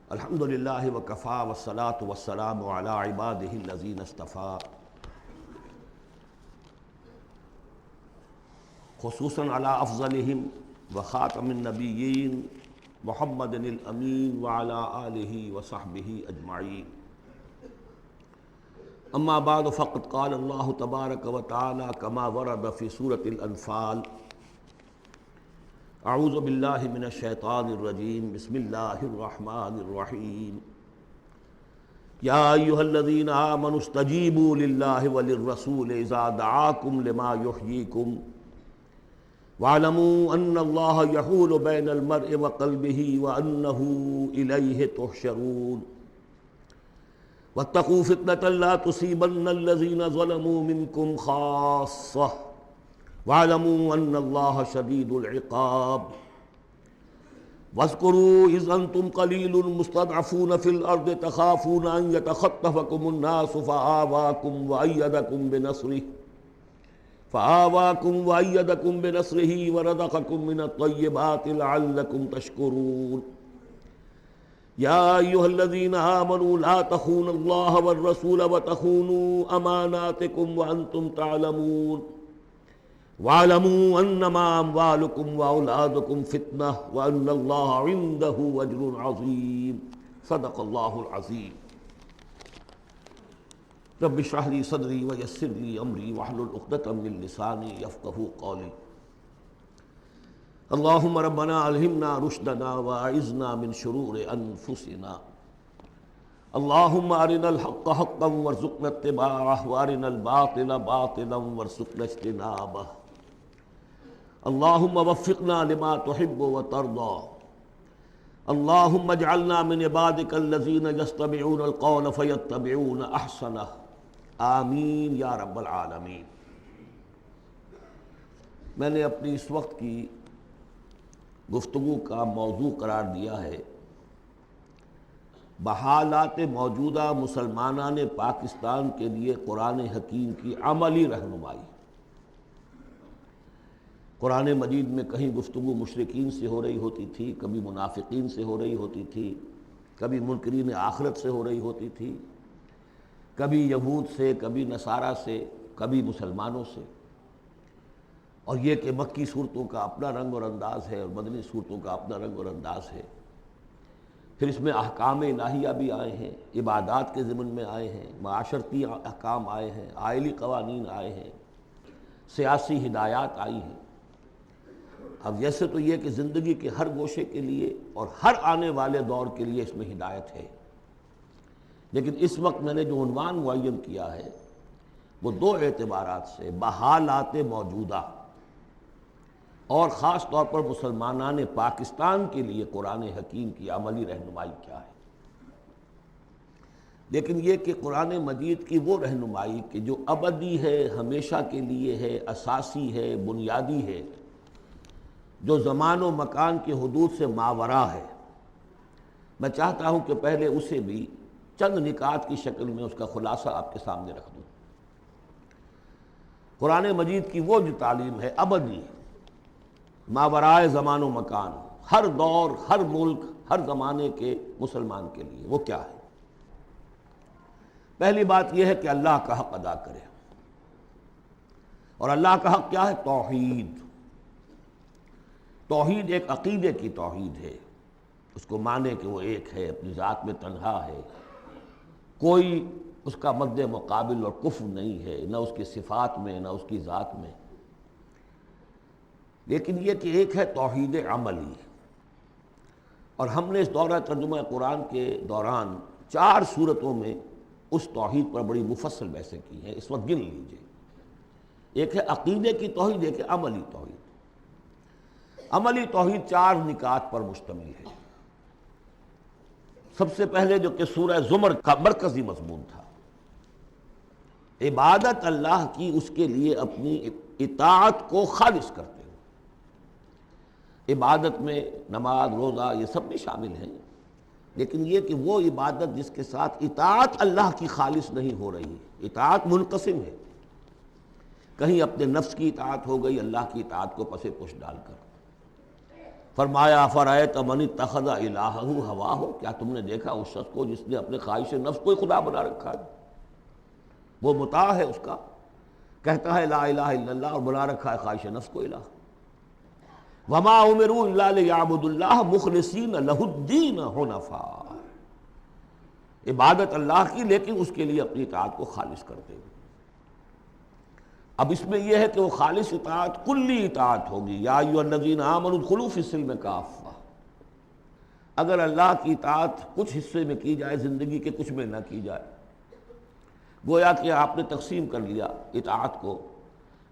الحمدللہ وکفی والصلاة والسلام علی عبادہ الذین اصطفیٰ، خصوصاً علی افضلہم وخاتم النبیین محمد الامین وعلی آلہ وصحبہ اجمعین. اما بعد فقد قال اللہ تبارک وتعالی کما ورد فی سورۃ الانفال اعوذ باللہ من الشیطان الرجیم بسم اللہ الرحمن الرحیم یا ایھا الذین آمنوا استجیبوا للہ وللرسول اذا دعاکم لما یحییکم وَاعْلَمُوا أَنَّ اللَّهَ يَحُولُ بَيْنَ الْمَرْءِ وَقَلْبِهِ وَأَنَّهُ إِلَيْهِ تُحْشَرُونَ وَاتَّقُوا فِتْنَةً لَا تُصِيبَنَّ الَّذِينَ ظَلَمُوا مِنكُمْ خَاصَّةً وَاعْلَمُوا أَنَّ اللَّهَ شَدِيدُ الْعِقَابِ وَاذْكُرُوا إِذْ أَنْتُمْ قَلِيلٌ مُسْتَضْعَفُونَ فِي الْأَرْضِ تَخَافُونَ أَنْ يَتَخَطَّفَكُمُ النَّاسُ فَآوَاكُمْ وَأَيَّدَكُمْ بِنَصْرِهِ وَرَزَقَكُم مِّنَ الطَّيِّبَاتِ لَعَلَّكُمْ تَشْكُرُونَ يَا أَيُّهَا الَّذِينَ آمَنُوا لَا تَخُونُوا اللَّهَ وَالرَّسُولَ وَتَخُونُوا أَمَانَاتِكُمْ وَأَنْتُمْ تَعْلَمُونَ وَاعْلَمُوا أَنَّمَا أَمْوَالُكُمْ وَأَوْلَادُكُمْ فِتْنَةٌ وَأَنَّ اللَّهَ عِندَهُ أَجْرٌ عَظِيمٌ. صدق اللہ العظیم. رب اشرح لي صدري ويسر لي امري واحلل عقدة من لساني يفقهوا قولي. اللهم ربنا الهمنا رشدنا واعذنا من شرور انفسنا. اللهم ارنا الحق حقا وارزقنا اتباعه وارنا الباطل باطلا وارزقنا اجتنابه. اللهم وفقنا لما تحب وترضى. اللهم اجعلنا من عبادك الذين يستمعون القول فيتبعون احسنه. آمین یا رب العالمین. میں نے اپنی اس وقت کی گفتگو کا موضوع قرار دیا ہے بحالات موجودہ مسلمانان پاکستان کے لیے قرآن حکیم کی عملی رہنمائی. قرآن مجید میں کہیں گفتگو مشرکین سے ہو رہی ہوتی تھی، کبھی منافقین سے ہو رہی ہوتی تھی، کبھی منکرین آخرت سے ہو رہی ہوتی تھی، کبھی یہود سے، کبھی نصارہ سے، کبھی مسلمانوں سے. اور یہ کہ مکی صورتوں کا اپنا رنگ اور انداز ہے اور مدنی صورتوں کا اپنا رنگ اور انداز ہے. پھر اس میں احکام الہیہ بھی آئے ہیں، عبادات کے ضمن میں آئے ہیں، معاشرتی احکام آئے ہیں، آئلی قوانین آئے ہیں، سیاسی ہدایات آئی ہیں. اب جیسے تو یہ کہ زندگی کے ہر گوشے کے لیے اور ہر آنے والے دور کے لیے اس میں ہدایت ہے، لیکن اس وقت میں نے جو عنوان معین کیا ہے وہ دو اعتبارات سے بحالات موجودہ اور خاص طور پر مسلمانان پاکستان کے لیے قرآن حکیم کی عملی رہنمائی کیا ہے. لیکن یہ کہ قرآن مجید کی وہ رہنمائی کہ جو ابدی ہے، ہمیشہ کے لیے ہے، اساسی ہے، بنیادی ہے، جو زمان و مکان کے حدود سے ماورا ہے. میں چاہتا ہوں کہ پہلے اسے بھی چند نکات کی شکل میں اس کا خلاصہ آپ کے سامنے رکھ دوں. قرآن مجید کی وہ جو تعلیم ہے ابدی، ماورائے زمان و مکان، ہر دور، ہر ملک، ہر زمانے کے مسلمان کے لیے، وہ کیا ہے؟ پہلی بات یہ ہے کہ اللہ کا حق ادا کرے. اور اللہ کا حق کیا ہے؟ توحید. توحید ایک عقیدے کی توحید ہے. اس کو مانے کہ وہ ایک ہے، اپنی ذات میں تنہا ہے، کوئی اس کا مد مقابل اور کفر نہیں ہے، نہ اس کی صفات میں نہ اس کی ذات میں. لیکن یہ کہ ایک ہے توحید عملی. اور ہم نے اس دورہ ترجمہ قرآن کے دوران 4 صورتوں میں اس توحید پر بڑی مفصل بحثیں کی ہیں. اس وقت گن لیجئے. ایک ہے عقیدے کی توحید، ایک ہے عملی توحید. عملی توحید 4 نکات پر مشتمل ہے. سب سے پہلے جو کہ سورہ زمر کا مرکزی مضمون تھا، عبادت اللہ کی اس کے لیے اپنی اطاعت کو خالص کرتے ہوئے. عبادت میں نماز، روزہ یہ سب بھی شامل ہیں، لیکن یہ کہ وہ عبادت جس کے ساتھ اطاعت اللہ کی خالص نہیں ہو رہی. اطاعت منقسم ہے، کہیں اپنے نفس کی اطاعت ہو گئی اللہ کی اطاعت کو پس پش ڈال کر. فرمایا فرأیت من اتخذ الہہ ہواہ، کیا تم نے دیکھا اس شخص کو جس نے اپنے خواہش نفس کو ہی خدا بنا رکھا ہے؟ وہ مطاع ہے اس کا، کہتا ہے لا الہ الا اللہ اور بنا رکھا ہے خواہش نفس کو الہ۔ وما امروا الا لیعبدوا اللہ مخلصین لہ الدین حنفاء، عبادت اللہ کی لیکن اس کے لیے اپنی اطاعت کو خالص کرتے ہوئے۔ اب اس میں یہ ہے کہ وہ خالص اطاعت کلی اطاعت ہوگی، یا ایھا الذین آمنوا ادخلوا فی السلم کافہ۔ اگر اللہ کی اطاعت کچھ حصے میں کی جائے زندگی کے، کچھ میں نہ کی جائے، گویا کہ آپ نے تقسیم کر لیا اطاعت کو،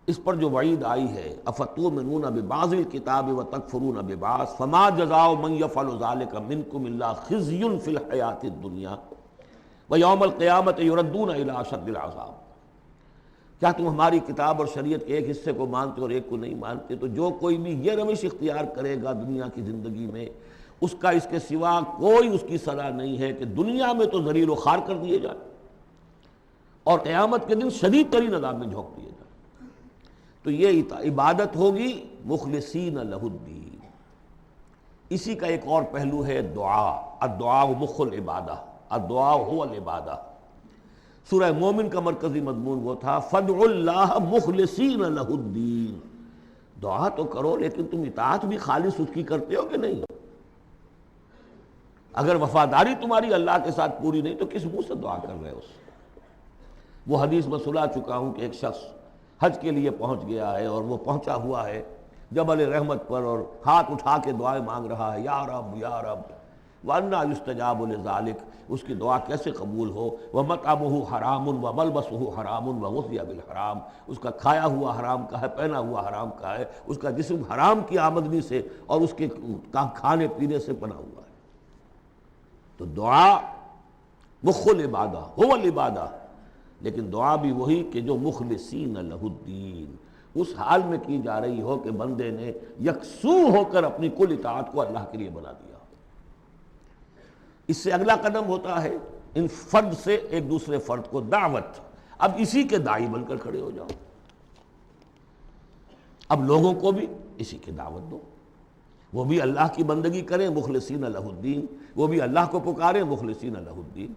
اس پر جو وعید آئی ہے افتؤمنون ببعض الکتاب وتکفرون ببعض فما جزاء من یفعل ذلک منکم الا خزی فی الحیاۃ الدنیا ویوم القیامۃ یردون الی اشد العذاب۔ کیا تم ہماری کتاب اور شریعت کے ایک حصے کو مانتے اور ایک کو نہیں مانتے؟ تو جو کوئی بھی یہ روش اختیار کرے گا دنیا کی زندگی میں، اس کا اس کے سوا کوئی اس کی سزا نہیں ہے کہ دنیا میں تو ذلیل و خوار کر دیے جائیں اور قیامت کے دن شدید ترین عذاب میں جھونک دیے جائیں۔ تو یہ عبادت ہوگی مخلصین لہ الدین۔ اسی کا ایک اور پہلو ہے دعا، الدعاء مخ العبادہ، الدعاء هو العبادہ۔ سورہ مومن کا مرکزی مضمون وہ تھا فادعوا اللہ مخلصین لہ الدین، دعا تو کرو لیکن تم اطاعت بھی خالص اس کی کرتے ہو کہ نہیں؟ اگر وفاداری تمہاری اللہ کے ساتھ پوری نہیں تو کس منہ سے دعا کر رہے ہو؟ وہ حدیث میں سنا چکا ہوں کہ ایک شخص حج کے لیے پہنچ گیا ہے اور وہ پہنچا ہوا ہے جبل رحمت پر اور ہاتھ اٹھا کے دعائیں مانگ رہا ہے، یا رب یا رب، وَأَنَّىٰ يُسْتَجَابُ لِذَٰلِكَ، اس کی دعا کیسے قبول ہو؟ وَمَطْعَمُهُ حَرَامٌ وَمَلْبَسُهُ حَرَامٌ وَغُذِّيَ بِالْحَرَام، اس کا کھایا ہوا حرام کا ہے، پہنا ہوا حرام کا ہے، اس کا جسم حرام کی آمدنی سے اور اس کے کھانے پینے سے بنا ہوا ہے۔ تو دعا مخ العبادہ هو العبادہ، لیکن دعا بھی وہی کہ جو مخلصین لہ الدین، اس حال میں کی جا رہی ہو کہ بندے نے یکسو ہو کر اپنی کل اطاعت کو اللہ کے لیے بنا دیا۔ اس سے اگلا قدم ہوتا ہے ان فرد سے ایک دوسرے فرد کو دعوت، اب اسی کے داعی بن کر کھڑے ہو جاؤ، اب لوگوں کو بھی اسی کی دعوت دو، وہ بھی اللہ کی بندگی کریں مخلصین لہ الدین، وہ بھی اللہ کو پکاریں مخلصین لہ الدین۔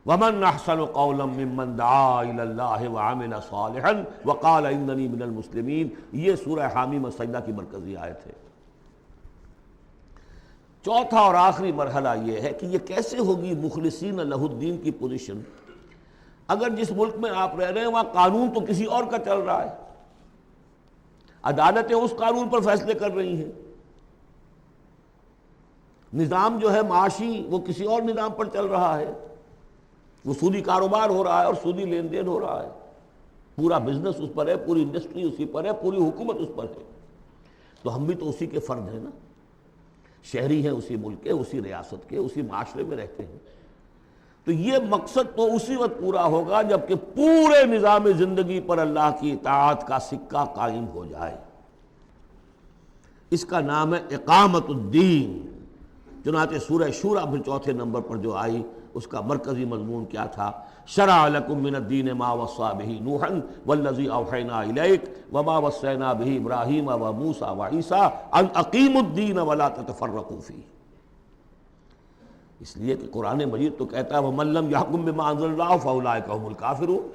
وَمَنْ أَحْسَنُ قَوْلًا مِّمَّنْ دَعَا إِلَى اللَّهِ وَعَمِلَ صَالِحًا وَقَالَ إِنَّنِي مِنَ الْمُسْلِمِينَ، یہ سورہ حامیم السجدہ کی مرکزی آیت ہے۔ چوتھا اور آخری مرحلہ یہ ہے کہ یہ کیسے ہوگی مخلصین لہ الدین کی پوزیشن، اگر جس ملک میں آپ رہ رہے ہیں وہاں قانون تو کسی اور کا چل رہا ہے، عدالتیں اس قانون پر فیصلے کر رہی ہیں، نظام جو ہے معاشی وہ کسی اور نظام پر چل رہا ہے، وہ سودی کاروبار ہو رہا ہے اور سودی لین دین ہو رہا ہے، پورا بزنس اس پر ہے، پوری انڈسٹری اسی پر ہے، پوری حکومت اس پر ہے۔ تو ہم بھی تو اسی کے فرد ہیں نا، شہری ہیں اسی ملک کے، اسی ریاست کے، اسی معاشرے میں رہتے ہیں۔ تو یہ مقصد تو اسی وقت پورا ہوگا جب کہ پورے نظام زندگی پر اللہ کی اطاعت کا سکہ قائم ہو جائے۔ اس کا نام ہے اقامت الدین۔ چنانچہ سورہ شورى پھر چوتھے نمبر پر جو آئی اس کا مرکزی مضمون کیا تھا؟ شرع لکم من الدین ما وصى به نوحا والذی اوحینا الیک وما وصینا به ابراہیم وموسیٰ وعیسیٰ ان اقیموا الدین ولا تتفرقوا فیہ۔ اس لیے کہ قرآن مجید تو کہتا ہے ومن لم یحکم بما انزل اللہ فاولئک هم الکافرون،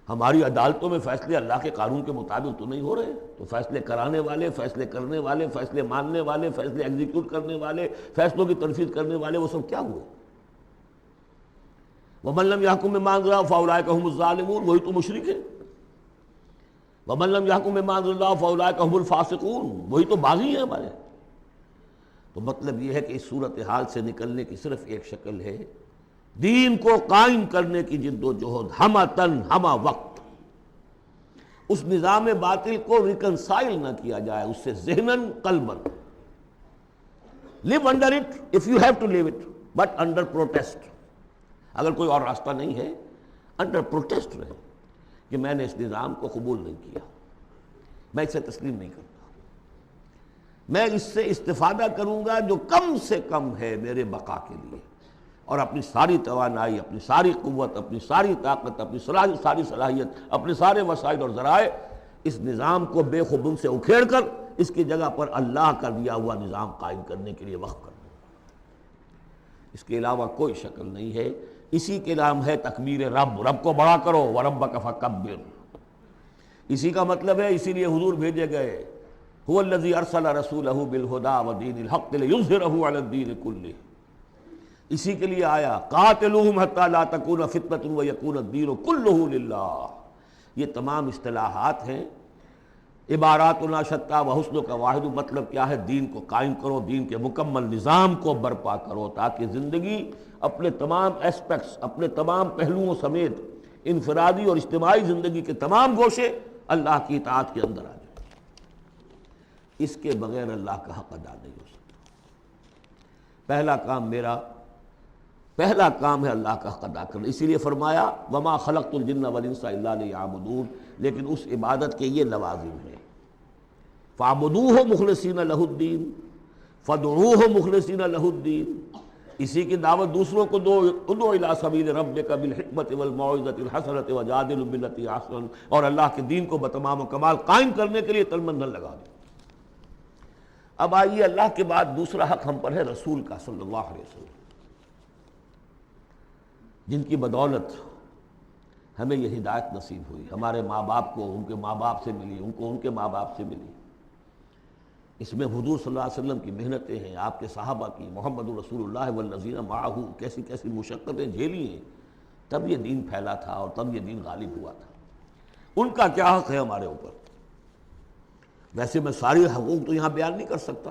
ہماری عدالتوں میں فیصلے اللہ کے قانون کے مطابق تو نہیں ہو رہے، تو فیصلے کرانے والے، فیصلے کرنے والے، فیصلے ماننے والے، فیصلے ایگزیکیوٹ کرنے والے، فیصلوں کی تنفیذ کرنے والے، وہ سب کیا ہوئے؟ ومن لم يحكم بما انزل الله فاولئك هم الظالمون، وہی تو مشرک ہیں۔ ومن لم يحكم بما انزل الله فاولئك هم الفاسقون، وہی تو باغی ہیں ہمارے۔ تو مطلب یہ ہے کہ اس صورتحال سے نکلنے کی صرف ایک شکل ہے، دین کو قائم کرنے کی جد و جہد، ہمہ تن ہمہ وقت، اس نظام باطل کو ریکنسائل نہ کیا جائے اس سے ذہناً قلباً۔ live under it if you have to live it but under protest، اگر کوئی اور راستہ نہیں ہے انڈر پروٹیسٹ رہے کہ میں نے اس نظام کو قبول نہیں کیا، میں اسے تسلیم نہیں کرتا، میں اس سے استفادہ کروں گا جو کم سے کم ہے میرے بقا کے لیے، اور اپنی ساری توانائی، اپنی ساری قوت، اپنی ساری طاقت، اپنی ساری صلاحیت، اپنے سارے وسائل اور ذرائع اس نظام کو بے خبن سے اکھیڑ کر اس کی جگہ پر اللہ کا دیا ہوا نظام قائم کرنے کے لیے وقف کر دوں۔ اس کے علاوہ کوئی شکل نہیں ہے اسی کے نام ہے تکبیر رب، رب کو بڑا کرو، وَرَبَّكَ فَكَبِّرْ۔ اسی کا مطلب ہے، اسی لیے حضور بھیجے گئے، هُوَ الَّذِي أَرْسَلَ رَسُولَهُ بِالْهُدَىٰ وَدِينِ الْحَقِّ لِيُظْهِرَهُ عَلَى الدِّينِ كُلِّهِ۔ اسی کے لیے آیا قَاتِلُوهُمْ حَتَّىٰ لَا تَكُونَ فِتْنَةٌ وَيَكُونَ الدِّينُ كُلُّهُ لِلَّهِ۔ یہ تمام اصطلاحات ہیں، عباراتنا شتیٰ وحسن کا واحد، مطلب کیا ہے؟ دین کو قائم کرو، دین کے مکمل نظام کو برپا کرو، تاکہ زندگی اپنے تمام ایسپیکٹس، اپنے تمام پہلوؤں سمیت انفرادی اور اجتماعی زندگی کے تمام گوشے اللہ کی اطاعت کے اندر آ جائے۔ اس کے بغیر اللہ کا حق ادا نہیں ہو سکتا۔ پہلا کام ہے اللہ کا حق ادا کرنا، اسی لیے فرمایا وما خلقت الجن والانس الا لیعبدون، لیکن اس عبادت کے یہ لوازم ہیں، فاعبدوہ مخلصین لہ الدین، فادعوہ مخلصین لہ الدین۔ اسی کی دعوت دوسروں کو دو، ادعو الی سبیل ربک بالحکمت والموعظۃ الحسنۃ وجادلہم باللتی احسن، اور اللہ کے دین کو بتمام و کمال قائم کرنے کے لیے تن من دھن لگا دو۔ اب آئیے، اللہ کے بعد دوسرا حق ہم پر ہے رسول کا صلی اللہ علیہ وسلم، جن کی بدولت ہمیں یہ ہدایت نصیب ہوئی، ہمارے ماں باپ کو ان کے ماں باپ سے ملی، ان کو ان کے ماں باپ سے ملی۔ اس میں حضور صلی اللہ علیہ وسلم کی محنتیں ہیں، آپ کے صحابہ کی، محمد رسول اللہ والذین معہ، کیسی کیسی مشقتیں جھیلی ہیں، تب یہ دین پھیلا تھا اور تب یہ دین غالب ہوا تھا۔ ان کا کیا حق ہے ہمارے اوپر؟ ویسے میں ساری حقوق تو یہاں بیان نہیں کر سکتا،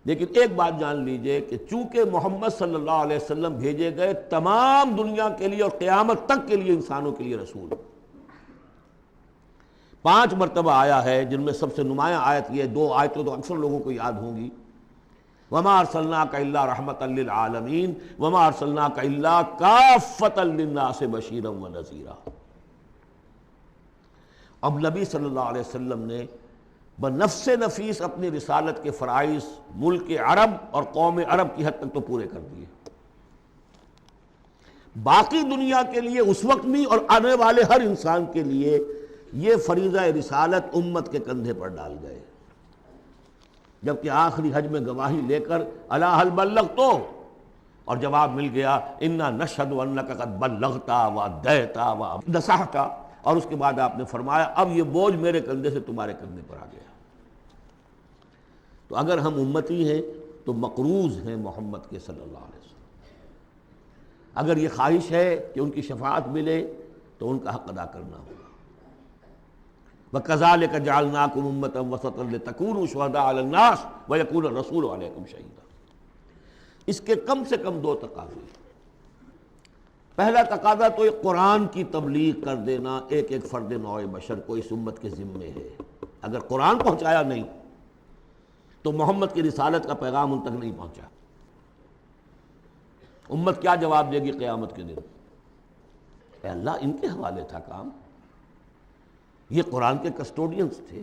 لیکن ایک بات جان لیجئے کہ چونکہ محمد صلی اللہ علیہ وسلم بھیجے گئے تمام دنیا کے لیے اور قیامت تک کے لیے انسانوں کے لیے رسول، 5 مرتبہ آیا ہے، جن میں سب سے نمایاں آیت یہ 2 آیتیں تو اکثر لوگوں کو یاد ہوں گی، وَمَا أَرْسَلْنَاكَ إِلَّا رَحْمَةً لِّلْعَالَمِينَ وَمَا أَرْسَلْنَاكَ إِلَّا كَافَّةً لِّلنَّاسِ بَشِيرًا وَنَذِيرًا۔ اب نبی صلی اللہ علیہ وسلم نے بنفس نفیس اپنی رسالت کے فرائض ملک عرب اور قوم عرب کی حد تک تو پورے کر دیے، باقی دنیا کے لیے اس وقت بھی اور آنے والے ہر انسان کے لیے یہ فریضہ رسالت امت کے کندھے پر ڈال گئے، جبکہ آخری حج میں گواہی لے کر الا هل بلغت، اور جواب مل گیا انا نشهد انک قد بلغت وادیت ونصحت، اور اس کے بعد آپ نے فرمایا اب یہ بوجھ میرے کندھے سے تمہارے کندھے پر آ گیا۔ تو اگر ہم امتی ہیں تو مقروض ہیں محمد کے صلی اللہ علیہ وسلم، اگر یہ خواہش ہے کہ ان کی شفاعت ملے تو ان کا حق ادا کرنا ہوگا۔ وَكَذَلِكَ جَعَلْنَاكُمْ أُمَّةً وَسَطًا لِتَكُونُوا شُهَدَاءَ عَلَى النَّاسِ وَيَكُونَ الرَّسُولُ عَلَيْكُمْ شَهِيدًا۔ اس کے کم سے کم 2 تقاضے۔ پہلا تقاضا تو یہ قرآن کی تبلیغ کر دینا ایک ایک فرد نوع بشر کو اس امت کے ذمے ہے۔ اگر قرآن پہنچایا نہیں تو محمد کی رسالت کا پیغام ان تک نہیں پہنچا، امت کیا جواب دے گی قیامت کے دن؟ اے اللہ، ان کے حوالے تھا کام، یہ قرآن کے کسٹوڈینز تھے۔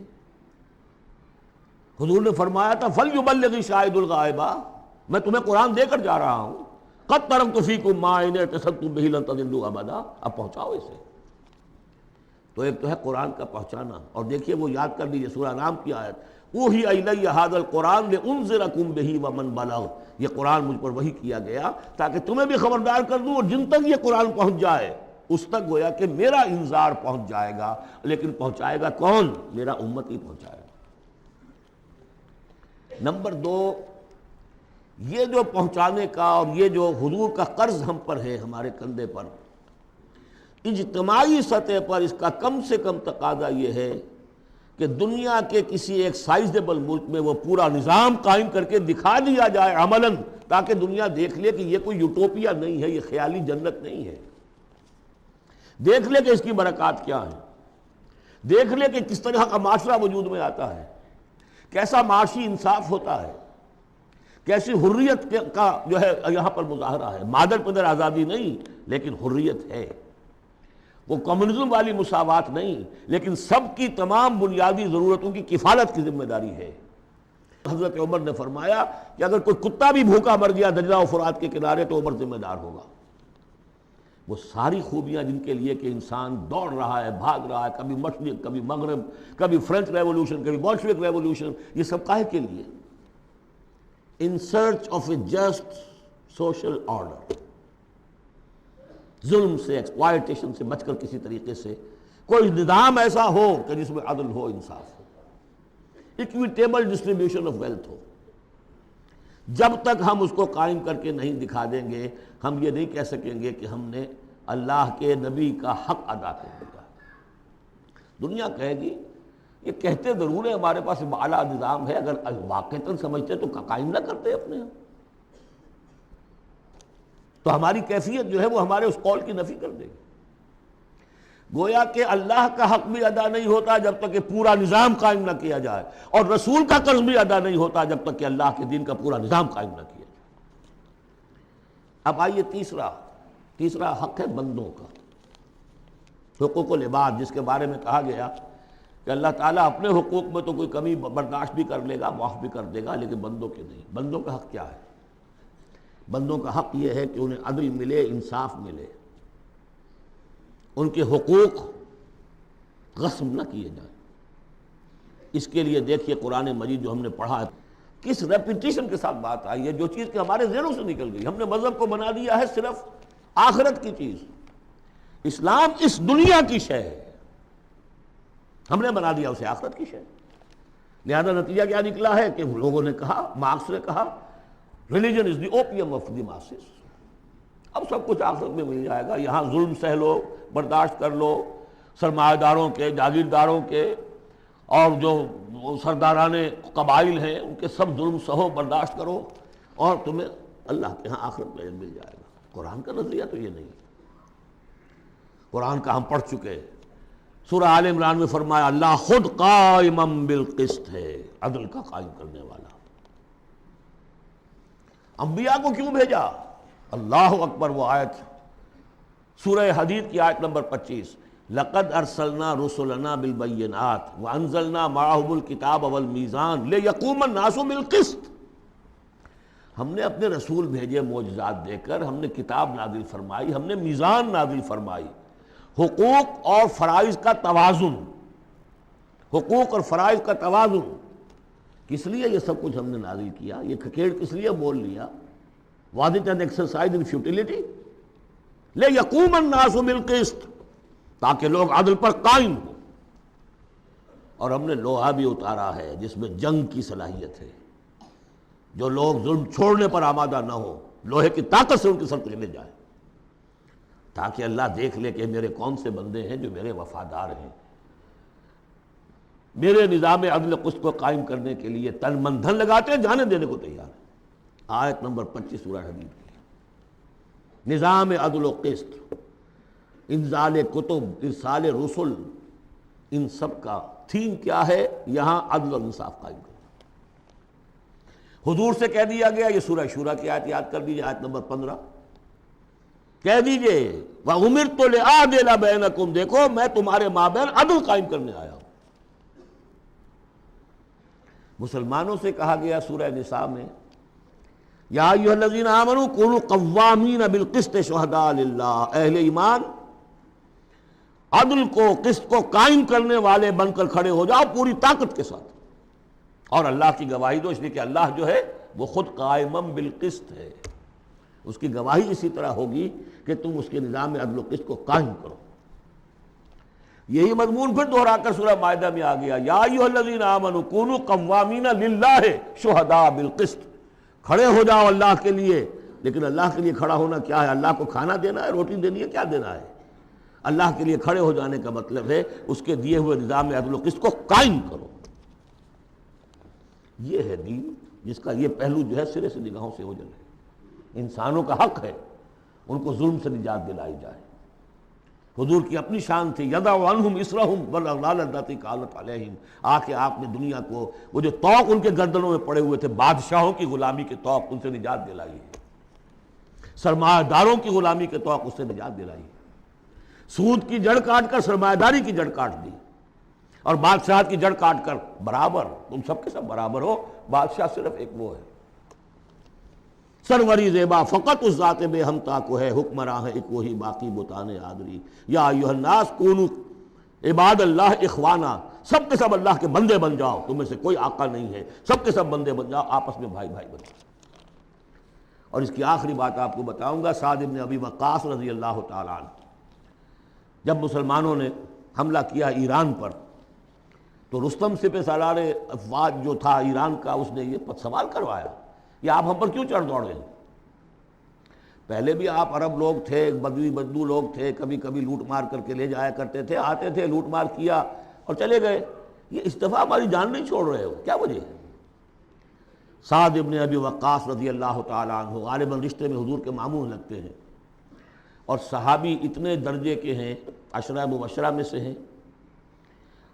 حضور نے فرمایا تھا فَلْيُبَلِّغِ شَاهِدُ الْغَائِبَ، میں تمہیں قرآن دے کر جا رہا ہوں، قَدْ تَرَكْتُ فِيكُم مَّا إِنْ اعْتَصَمْتُم بِهِ لَن تَضِلُّوا أَبَدًا، اب پہنچاؤ اسے۔ تو ایک تو ہے قرآن کا پہنچانا، اور دیکھیے وہ یاد کر لیجیے سورہ نام کی آیت، اوحی الی ھذا القرآن لانذرکم بہ ومن بلغ، یہ قرآن مجھ پر وحی کیا گیا تاکہ تمہیں بھی خبردار کر دوں، اور جن تک یہ قرآن پہنچ جائے اس تک گویا کہ میرا انذار پہنچ جائے گا، لیکن پہنچائے گا کون؟ میرا امت ہی پہنچائے گا۔ نمبر 2، یہ جو پہنچانے کا اور یہ جو حضور کا قرض ہم پر ہے، ہمارے کندھے پر، اجتماعی سطح پر اس کا کم سے کم تقاضا یہ ہے کہ دنیا کے کسی ایک سائزیبل ملک میں وہ پورا نظام قائم کر کے دکھا دیا جائے عملاً، تاکہ دنیا دیکھ لے کہ یہ کوئی یوٹوپیا نہیں ہے، یہ خیالی جنت نہیں ہے، دیکھ لے کہ اس کی برکات کیا ہیں، دیکھ لے کہ کس طرح کا معاشرہ وجود میں آتا ہے، کیسا معاشی انصاف ہوتا ہے، کیسی حریت کا جو ہے یہاں پر مظاہرہ ہے، مادر پدر آزادی نہیں لیکن حریت ہے، وہ کمیونزم والی مساوات نہیں، لیکن سب کی تمام بنیادی ضرورتوں کی کفالت کی ذمہ داری ہے۔ حضرت عمر نے فرمایا کہ اگر کوئی کتا بھی بھوکا مر گیا دجلہ و فرات کے کنارے تو عمر ذمہ دار ہوگا۔ وہ ساری خوبیاں جن کے لیے کہ انسان دوڑ رہا ہے، بھاگ رہا ہے، کبھی مشرق، کبھی مغرب، کبھی فرینچ ریولوشن، کبھی بولشوک ریولوشن، یہ سب کاہے کے لیے؟ In search of a just social order. ظلم سے، ایکسپلائٹیشن سے بچ کر کسی طریقے سے کوئی نظام ایسا ہو کہ جس میں عدل ہو، انصاف ہو، اکویٹیبل ڈسٹریبیوشن آف ویلتھ ہو۔ جب تک ہم اس کو قائم کر کے نہیں دکھا دیں گے، ہم یہ نہیں کہہ سکیں گے کہ ہم نے اللہ کے نبی کا حق ادا کر دیا۔ دنیا کہے گی یہ کہتے ضرور ہے ہمارے پاس اعلیٰ نظام ہے، اگر واقعتاً سمجھتے تو قائم نہ کرتے اپنے ہم، تو ہماری کیفیت جو ہے وہ ہمارے اس قول کی نفی کر دے گی۔ گویا کہ اللہ کا حق بھی ادا نہیں ہوتا جب تک کہ پورا نظام قائم نہ کیا جائے، اور رسول کا قرض بھی ادا نہیں ہوتا جب تک کہ اللہ کے دین کا پورا نظام قائم نہ کیا جائے۔ اب آئیے تیسرا حق ہے بندوں کا، حقوق العباد، جس کے بارے میں کہا گیا کہ اللہ تعالیٰ اپنے حقوق میں تو کوئی کمی برداشت بھی کر لے گا، معاف بھی کر دے گا، لیکن بندوں کے نہیں۔ بندوں کا حق کیا ہے؟ بندوں کا حق یہ ہے کہ انہیں عدل ملے، انصاف ملے، ان کے حقوق غصب نہ کیے جائیں۔ اس کے لیے دیکھیے قرآن مجید جو ہم نے پڑھا ہے، کس ریپیٹیشن کے ساتھ بات آئی ہے، جو چیز کہ ہمارے ذہنوں سے نکل گئی۔ ہم نے مذہب کو بنا دیا ہے صرف آخرت کی چیز، اسلام اس دنیا کی شے ہے، ہم نے بنا دیا اسے آخرت کی شے۔ لہذا نتیجہ کیا نکلا ہے کہ لوگوں نے کہا، مارکس نے کہا، religion is the opium of the masses. اب سب کچھ آخرت میں مل جائے گا، یہاں ظلم سہ لو، برداشت کر لو، سرمایہ داروں کے، جاگیرداروں کے، اور جو سرداران قبائل ہیں ان کے سب ظلم سہو، برداشت کرو، اور تمہیں اللہ کے ہاں آخرت میں مل جائے گا۔ قرآن کا نظریہ تو یہ نہیں۔ قرآن کا ہم پڑھ چکے، سورہ آل عمران میں فرمایا اللہ خود قائما بالقسط ہے، عدل کا قائم کرنے والا۔ انبیاء کو کیوں بھیجا؟ اللہ اکبر، وہ آیت سورہ حدید کی آیت نمبر 25، لقد ارسلنا رسلنا بالبینات وانزلنا معهم الکتاب والمیزان لیقوم الناس بالقسط۔ ہم نے اپنے رسول بھیجے معجزات دے کر، ہم نے کتاب نازل فرمائی، ہم نے میزان نازل فرمائی، حقوق اور فرائض کا توازن، حقوق اور فرائض کا توازن۔ کس لیے یہ سب کچھ ہم نے نازل کیا؟ یہ کھکیڑ کس لیے بول لیا؟ Was it an exercise in futility? لیقوم الناس بالقسط، تاکہ لوگ عدل پر قائم ہوں۔ اور ہم نے لوہا بھی اتارا ہے جس میں جنگ کی صلاحیت ہے، جو لوگ ظلم چھوڑنے پر آمادہ نہ ہو، لوہے کی طاقت سے ان کے سر پکڑے جائیں، تاکہ اللہ دیکھ لے کہ میرے کون سے بندے ہیں جو میرے وفادار ہیں، میرے نظام عدل قسط کو قائم کرنے کے لیے تن من دھن لگاتے ہیں، جانے دینے کو تیار ہیں۔ آیت نمبر 25 سورہ حدید کی، نظام عدل و قسط، انزال کتب، ارسال رسل، ان سب کا تھیم کیا ہے؟ یہاں عدل و انصاف قائم کرنا۔ حضور سے کہہ دیا گیا، یہ سورہ شورا کی آیت یاد کر دیجیے، آیت نمبر 15، کہہ دیجئے وَأُمِرْتُ لِأَعْدِلَ بَيْنَكُمْ، دیکھو میں تمہارے مابین عدل قائم کرنے آیا ہوں۔ مسلمانوں سے کہا گیا سورہ نساء میں، یا ایھا الذین آمنوا کونوا قوامین بالقسط شہداء للہ، اہل ایمان عدل کو، قسط کو قائم کرنے والے بن کر کھڑے ہو جاؤ پوری طاقت کے ساتھ، اور اللہ کی گواہی دو، اس لیے کہ اللہ جو ہے وہ خود قائما بالقسط ہے، اس کی گواہی اسی طرح ہوگی کہ تم اس کے نظام عدل و قسط کو قائم کرو۔ یہی مضمون پھر دہرا کر سورہ مائدہ میں آ گیا، یا ایھا الذین آمنوا کونوا قوامین للہ شہداء بالقسط، کھڑے ہو جاؤ اللہ کے لیے۔ لیکن اللہ کے لیے کھڑا ہونا کیا ہے؟ اللہ کو کھانا دینا ہے، روٹی دینی ہے، کیا دینا ہے؟ اللہ کے لیے کھڑے ہو جانے کا مطلب ہے اس کے دیے ہوئے نظام عدل و قسط کو قائم کرو۔ یہ ہے دین، جس کا یہ پہلو جو ہے سرے سے نگاہوں سے اوجھل ہے۔ انسانوں کا حق ہے ان کو ظلم سے نجات دلائی جائے۔ حضور کی اپنی شان تھی، یضع عنہم اسرہم والاغلال اللاتی کانت علیہم، آ کے آپ نے دنیا کو وہ جو طوق ان کے گردنوں میں پڑے ہوئے تھے، بادشاہوں کی غلامی کے طوق، ان سے نجات دلائی ہے، سرمایہ داروں کی غلامی کے طوق، اس سے نجات دلائی ہے، سود کی جڑ کاٹ کر سرمایہ داری کی جڑ کاٹ دی، اور بادشاہت کی جڑ کاٹ کر برابر، تم سب کے سب برابر ہو، بادشاہ صرف ایک وہ ہے، سروری زیبا فقط اس ذات بے ہمتا کو ہے، حکمراں ہے ایک وہی باقی بتانے آدری، یا ایھا الناس کونوا عباد اللہ اخوانا، سب کے سب اللہ کے بندے بن جاؤ، تم میں سے کوئی آقا نہیں ہے، سب کے سب بندے بن جاؤ، آپس میں بھائی بھائی بن جاؤ۔ اور اس کی آخری بات آپ کو بتاؤں گا، سعد بن ابی وقاص رضی اللہ تعالیٰ عنہ، جب مسلمانوں نے حملہ کیا ایران پر تو رستم سپہ سالار افواج جو تھا ایران کا، اس نے یہ سوال کروایا کہ آپ ہم پر کیوں چڑھ دوڑے ہیں؟ پہلے بھی آپ عرب لوگ تھے، بدوی بدو لوگ تھے، کبھی کبھی لوٹ مار کر کے لے جایا کرتے تھے، آتے تھے لوٹ مار کیا اور چلے گئے، یہ اس دفعہ ہماری جان نہیں چھوڑ رہے ہو، کیا وجہ ہے؟ سعد ابن ابی وقاص رضی اللہ تعالیٰ عنہ غالباً رشتے میں حضور کے ماموں لگتے ہیں، اور صحابی اتنے درجے کے ہیں، عشرہ مبشرہ میں سے ہیں،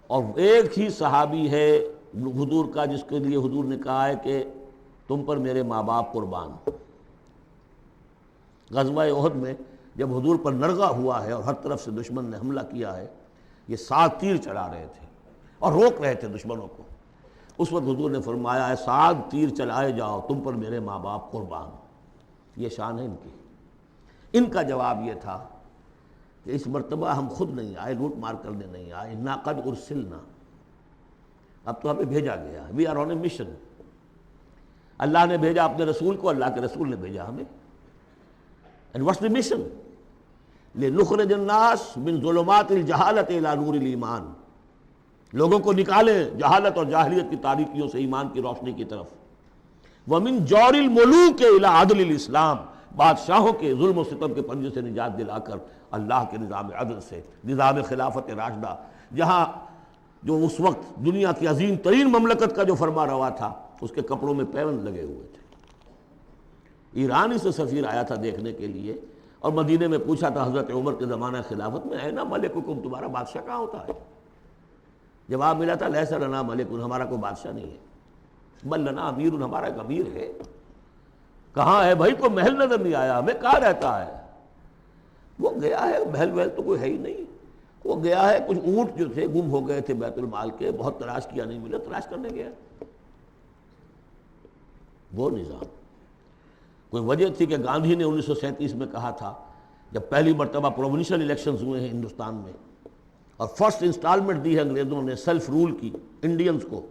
اور ایک ہی صحابی ہے حضور کا جس کے لیے حضور نے کہا ہے کہ تم پر میرے ماں باپ قربان۔ غزوہ احد میں جب حضور پر نرغہ ہوا ہے اور ہر طرف سے دشمن نے حملہ کیا ہے، یہ 7 تیر چلا رہے تھے اور روک رہے تھے دشمنوں کو، اس وقت حضور نے فرمایا ہے 7 تیر چلائے جاؤ، تم پر میرے ماں باپ قربان۔ یہ شان ہے ان کی۔ ان کا جواب یہ تھا کہ اس مرتبہ ہم خود نہیں آئے، لوٹ مار کرنے نہیں آئے، انا قد ارسلنا، اب تو ہمیں بھیجا گیا، we are on a mission, اللہ نے بھیجا اپنے رسول کو، اللہ کے رسول نے بھیجا ہمیں۔ And what's the mission? لِنُخْرِجَ النَّاسَ مِنْ ظُلُمَاتِ الْجَهَالَةِ إِلَى نُورِ الْإِيمَانِ، لوگوں کو نکالے جہالت اور جاہلیت کی تاریکیوں سے ایمان کی روشنی کی طرف۔ وَمِنْ جَوْرِ الْمُلُوكِ إِلَى عَدْلِ الْإِسْلَامِ، بادشاہوں کے ظلم و ستم کے پنجے سے نجات دلا کر اللہ کے نظام عدل سے، نظام خلافت راشدہ، جہاں جو اس وقت دنیا کی عظیم ترین مملکت کا جو فرما روا تھا اس کے کپڑوں میں پیوند لگے ہوئے تھے۔ ایرانی سے سفیر آیا تھا دیکھنے کے لیے، اور مدینے میں پوچھا تھا حضرت عمر کے زمانہ خلافت میں، اینا ملککم، تمہارا بادشاہ کہاں ہوتا ہے؟ جواب ملا تھا لیس لنا ملک، ہمارا کوئی بادشاہ نہیں ہے، بل لنا امیر، ہمارا ایک امیر ہے۔ کہاں ہے بھائی؟ کوئی محل نظر نہیں آیا ہمیں، کہاں رہتا ہے؟ وہ گیا ہے، محل وحل تو کوئی ہے ہی نہیں، وہ گیا ہے، کچھ اونٹ جو تھے گم ہو گئے تھے بیت المال کے، بہت تلاش کیا نہیں ملے، تلاش کرنے گیا۔ وہ نظام، کوئی وجہ تھی کہ گاندھی نے 1937 میں کہا تھا، جب پہلی مرتبہ پروونشل الیکشنز ہوئے ہیں ہندوستان میں اور فرسٹ انسٹالمنٹ دی ہے انگریزوں نے سیلف رول کی انڈینز کو،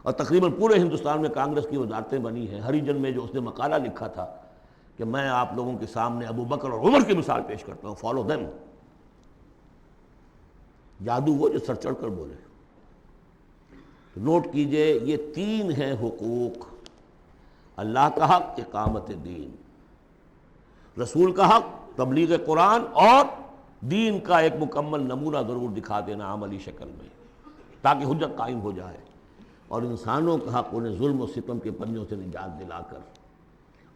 اور تقریباً پورے ہندوستان میں کانگریس کی وزارتیں بنی ہیں، ہریجن میں جو اس نے مقالہ لکھا تھا کہ میں آپ لوگوں کے سامنے ابو بکر اور عمر کی مثال پیش کرتا ہوں، فالو دیم۔ جادو وہ جو سر چڑھ کر بولے۔ نوٹ کیجئے، یہ 3 ہیں حقوق: اللہ کا حق اقامت دین، رسول کا حق تبلیغ قرآن، اور دین کا ایک مکمل نمونہ ضرور دکھا دینا عملی شکل میں تاکہ حجت قائم ہو جائے، اور انسانوں کا حق انہیں ظلم و ستم کے پنجوں سے نجات دلا کر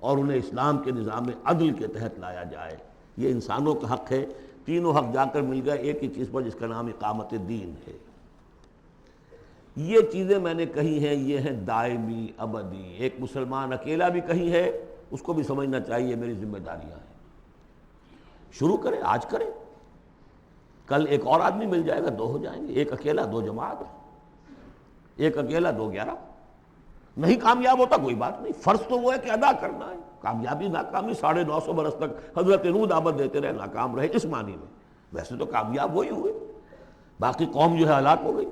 اور انہیں اسلام کے نظام عدل کے تحت لایا جائے۔ یہ انسانوں کا حق ہے، تینوں حق جا کر مل گئے ایک ہی چیز پر جس کا نام اقامت دین ہے۔ یہ چیزیں میں نے کہی ہیں، یہ ہیں دائمی ابدی۔ ایک مسلمان اکیلا بھی کہیں ہے، اس کو بھی سمجھنا چاہیے میری ذمہ داریاں ہیں۔ شروع کریں، آج کریں، کل ایک اور آدمی مل جائے گا، 2 ہو جائیں گے، ایک اکیلا 2 جماعت، ایک اکیلا 2 11۔ نہیں کامیاب ہوتا کوئی بات نہیں، فرض تو وہ ہے کہ ادا کرنا ہے۔ کامیابی ناکامی 950 برس تک حضرت نوح دعوت دیتے رہے، ناکام رہے، اس معنی میں ویسے تو کامیاب وہی ہوئے، باقی قوم جو ہے ہلاک ہو گئی،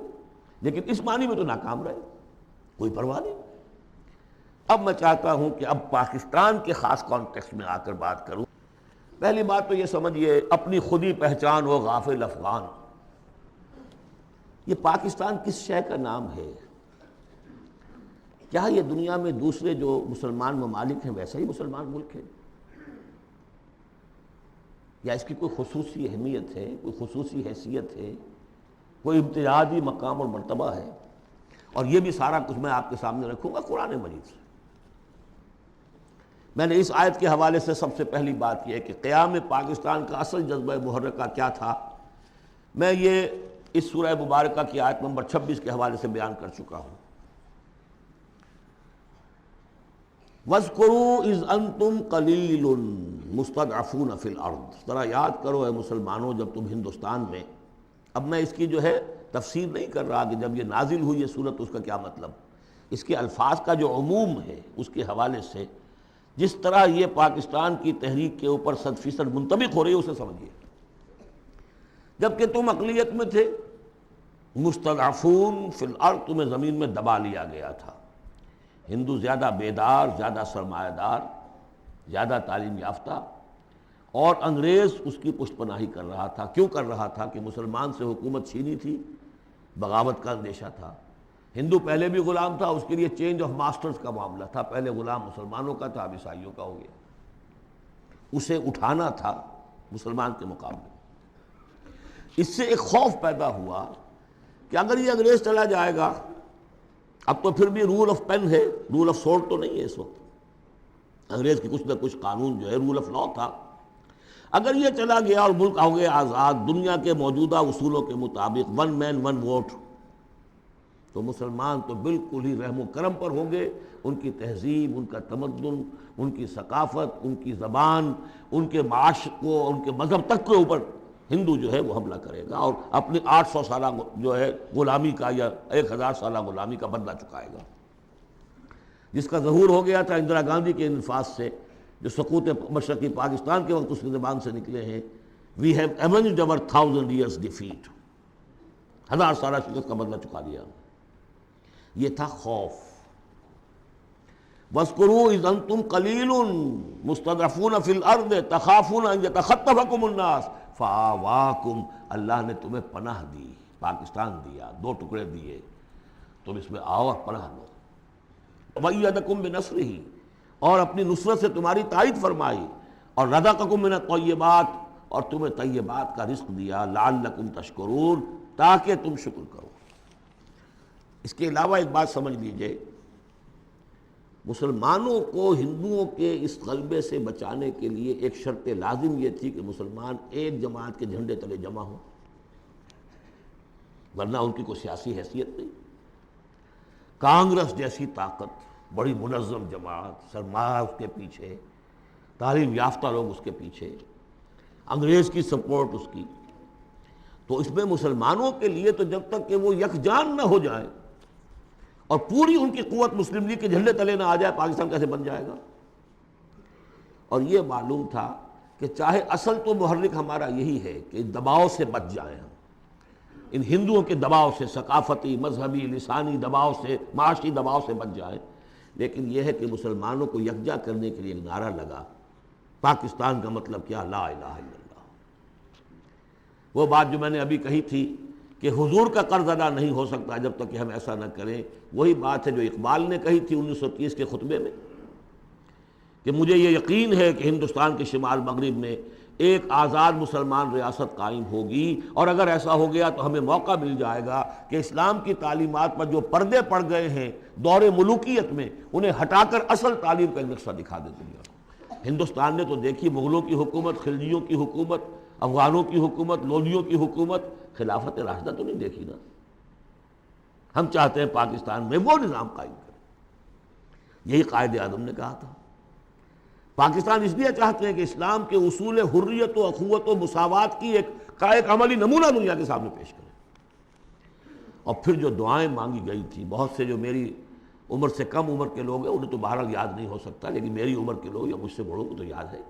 لیکن اس معنی میں تو ناکام رہے، کوئی پرواہ نہیں۔ اب میں چاہتا ہوں کہ اب پاکستان کے خاص کانٹیکسٹ میں آ کر بات کروں۔ پہلی بات تو یہ سمجھیے، اپنی خودی پہچان و غافل افغان، یہ پاکستان کس شے کا نام ہے؟ کیا یہ دنیا میں دوسرے جو مسلمان ممالک ہیں ویسا ہی مسلمان ملک ہے، یا اس کی کوئی خصوصی اہمیت ہے، کوئی خصوصی حیثیت ہے، کوئی امتیازی مقام اور مرتبہ ہے؟ اور یہ بھی سارا کچھ میں آپ کے سامنے رکھوں گا قرآن مجید سے۔ میں نے اس آیت کے حوالے سے سب سے پہلی بات یہ ہے کہ قیام پاکستان کا اصل جذبہ محرکہ کیا تھا، میں یہ اس سورہ مبارکہ کی آیت نمبر 26 کے حوالے سے بیان کر چکا ہوں۔ وَاذْكُرُوا إِذْ أَنْتُمْ قَلِيلٌ مُسْتَضْعَفُونَ فِي الْأَرْضِ، ذرا یاد کرو اے مسلمانوں جب تم ہندوستان میں، اب میں اس کی جو ہے تفسیر نہیں کر رہا کہ جب یہ نازل ہوئی یہ صورت اس کا کیا مطلب، اس کے الفاظ کا جو عموم ہے اس کے حوالے سے جس طرح یہ پاکستان کی تحریک کے اوپر 100% منطبق ہو رہی ہے اسے سمجھیے۔ جبکہ تم اقلیت میں تھے، مستضعفون فی الارض، تمہیں زمین میں دبا لیا گیا تھا، ہندو زیادہ بیدار، زیادہ سرمایہ دار، زیادہ تعلیم یافتہ، اور انگریز اس کی پشت پناہی کر رہا تھا۔ کیوں کر رہا تھا؟ کہ مسلمان سے حکومت چھینی تھی، بغاوت کا اندیشہ تھا۔ ہندو پہلے بھی غلام تھا، اس کے لیے چینج آف ماسٹرز کا معاملہ تھا، پہلے غلام مسلمانوں کا تھا، اب عیسائیوں کا ہو گیا، اسے اٹھانا تھا مسلمان کے مقابلے۔ اس سے ایک خوف پیدا ہوا کہ اگر یہ انگریز چلا جائے گا، اب تو پھر بھی رول آف پین ہے، رول آف سورڈ تو نہیں ہے اس وقت، انگریز کی کچھ نہ کچھ قانون جو ہے رول آف لا تھا، اگر یہ چلا گیا اور ملک ہو گیا آزاد دنیا کے موجودہ اصولوں کے مطابق، ون مین ون ووٹ، تو مسلمان تو بالکل ہی رحم و کرم پر ہوں گے، ان کی تہذیب، ان کا تمدن، ان کی ثقافت، ان کی زبان، ان کے معاش کو، ان کے مذہب تک کے اوپر ہندو جو ہے وہ حملہ کرے گا اور اپنی 800 سالہ جو ہے غلامی کا یا 1000 سالہ غلامی کا بدلہ چکائے گا، جس کا ظہور ہو گیا تھا اندرا گاندھی کے انفاذ سے، جو سقوط مشرقی پاکستان کے وقت اس کی زبان سے نکلے ہیں، we have ایونجڈ our 1000 years defeat، 1000 سالہ شکست کا بدلہ چکا لیا۔ یہ تھا خوف۔ وَاذْكُرُوا إِذْ أَنْتُمْ قَلِيلٌ مُسْتَضْعَفُونَ فِي الْأَرْضِ تَخَافُونَ أَنْ يَتَخَطَّفَكُمُ النَّاسُ فَآوَاكُمْ، اللہ نے تمہیں پناہ دی، پاکستان دیا، 2 ٹکڑے دیے، تم اس میں آؤ اور پناہ لو۔ وَأَيَّدَكُمْ بِنَصْرِهِ، اور اپنی نصرت سے تمہاری تائید فرمائی، اور رَزَقَكُم مِّنَ الطَّيِّبَاتِ، اور تمہیں طیبات کا رزق دیا، لعلکم تشکرون، تاکہ تم شکر کرو۔ اس کے علاوہ ایک بات سمجھ لیجئے، مسلمانوں کو ہندوؤں کے اس غلبے سے بچانے کے لیے ایک شرط لازم یہ تھی کہ مسلمان ایک جماعت کے جھنڈے تلے جمع ہوں، ورنہ ان کی کوئی سیاسی حیثیت نہیں۔ کانگریس جیسی طاقت، بڑی منظم جماعت، سرمایہ اس کے پیچھے، تعلیم یافتہ لوگ اس کے پیچھے، انگریز کی سپورٹ اس کی، تو اس میں مسلمانوں کے لیے تو جب تک کہ وہ یکجان نہ ہو جائیں اور پوری ان کی قوت مسلم لیگ کے جھنڈے تلے نہ آ جائے، پاکستان کیسے بن جائے گا؟ اور یہ معلوم تھا کہ چاہے اصل تو محرک ہمارا یہی ہے کہ دباؤ سے بچ جائیں ہم، ان ہندوؤں کے دباؤ سے، ثقافتی، مذہبی، لسانی دباؤ سے، معاشی دباؤ سے بچ جائیں، لیکن یہ ہے کہ مسلمانوں کو یکجا کرنے کے لیے ایک نعرہ لگا، پاکستان کا مطلب کیا؟ لا الہ الا اللہ۔ وہ بات جو میں نے ابھی کہی تھی کہ حضور کا قرض ادا نہیں ہو سکتا جب تک کہ ہم ایسا نہ کریں، وہی بات ہے جو اقبال نے کہی تھی 1930 کے خطبے میں، کہ مجھے یہ یقین ہے کہ ہندوستان کے شمال مغرب میں ایک آزاد مسلمان ریاست قائم ہوگی، اور اگر ایسا ہو گیا تو ہمیں موقع مل جائے گا کہ اسلام کی تعلیمات پر جو پردے پڑ گئے ہیں دور ملوکیت میں، انہیں ہٹا کر اصل تعلیم کا ایک نقشہ دکھا دے دنیا کو۔ ہندوستان نے تو دیکھی مغلوں کی حکومت، خلجیوں کی حکومت، افغانوں کی حکومت، لودھیوں کی حکومت، خلافت راشدہ تو نہیں دیکھی نا۔ ہم چاہتے ہیں پاکستان میں وہ نظام قائم کریں، یہی قائد اعظم نے کہا تھا۔ پاکستان اس لیے چاہتے ہیں کہ اسلام کے اصول حریت و اخوت و مساوات کی ایک عملی نمونہ دنیا کے سامنے پیش کریں۔ اور پھر جو دعائیں مانگی گئی تھی، بہت سے جو میری عمر سے کم عمر کے لوگ ہیں انہیں تو بہرحال یاد نہیں ہو سکتا، لیکن میری عمر کے لوگ یا مجھ سے بڑوں کو تو یاد ہے،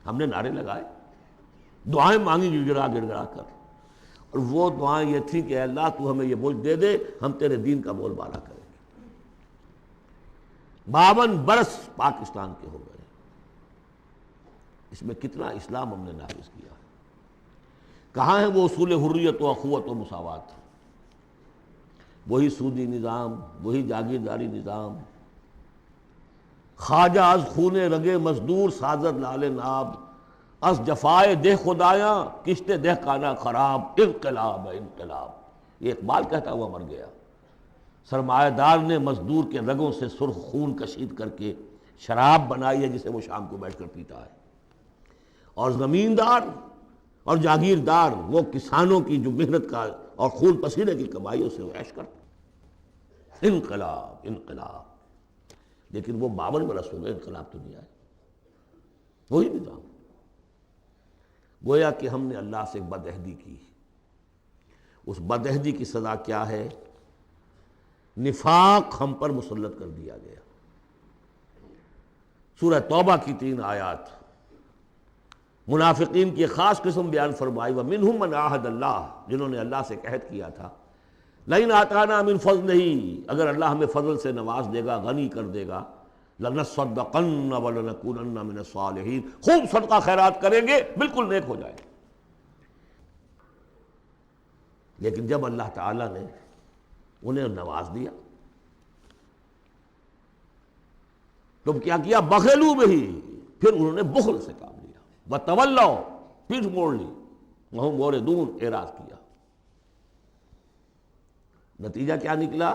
ہم نے نعرے لگائے، دعائیں مانگی گڑ گڑا کر، اور وہ دعائیں یہ تھیں کہ اے اللہ تو ہمیں یہ ملک دے دے، ہم تیرے دین کا بول بالا کریں گے۔ 52 برس پاکستان کے ہو گئے، اس میں کتنا اسلام ہم نے نافذ کیا، کہاں ہے وہ اصول حریت و اخوت و مساوات؟ وہی سودی نظام، وہی جاگیرداری نظام، خواجہ از خون رگے مزدور سازد لال ناب، از جفائے دہ خدایاں کشت دہ کانا خراب، انقلاب ہے انقلاب۔ یہ اقبال کہتا ہوا مر گیا۔ سرمایہ دار نے مزدور کے رگوں سے سرخ خون کشید کر کے شراب بنائی ہے جسے وہ شام کو بیٹھ کر پیتا ہے، اور زمیندار اور جاگیردار وہ کسانوں کی جو محنت کا اور خون پسینے کی کمائی اسے وہ عیش کرتا۔ انقلاب انقلاب، لیکن وہ 52 برس ہو گئے، انقلاب تو نہیں آئے، وہی نظام۔ گویا کہ ہم نے اللہ سے ایک بدعہدی کی، اس بدعہدی کی سزا کیا ہے؟ نفاق ہم پر مسلط کر دیا گیا۔ سورہ توبہ کی 3 آیات منافقین کی ایک خاص قسم بیان فرمائی، وَمِنْهُمْ مَنْ عَاهَدَ اللَّهُ، جنہوں نے اللہ سے عہد کیا تھا، لَئِنْ آتَانَا مِنْ فَضْلِهِ، اگر اللہ ہمیں فضل سے نواز دے گا، غنی کر دے گا، لَنَصَّدَّقَنَّ وَلَنَكُونَنَّ مِنَ الصَّالِحِينَ، خوب صدقہ خیرات کریں گے، بالکل نیک ہو جائیں گے۔ لیکن جب اللہ تعالیٰ نے انہیں نواز دیا تو کیا کیا؟ بخلوا بہ، پھر انہوں نے بخل سے کام لیا، وتولوا، پیٹھ موڑ لی، وہم موردون، اعراض کیا۔ نتیجہ کیا نکلا؟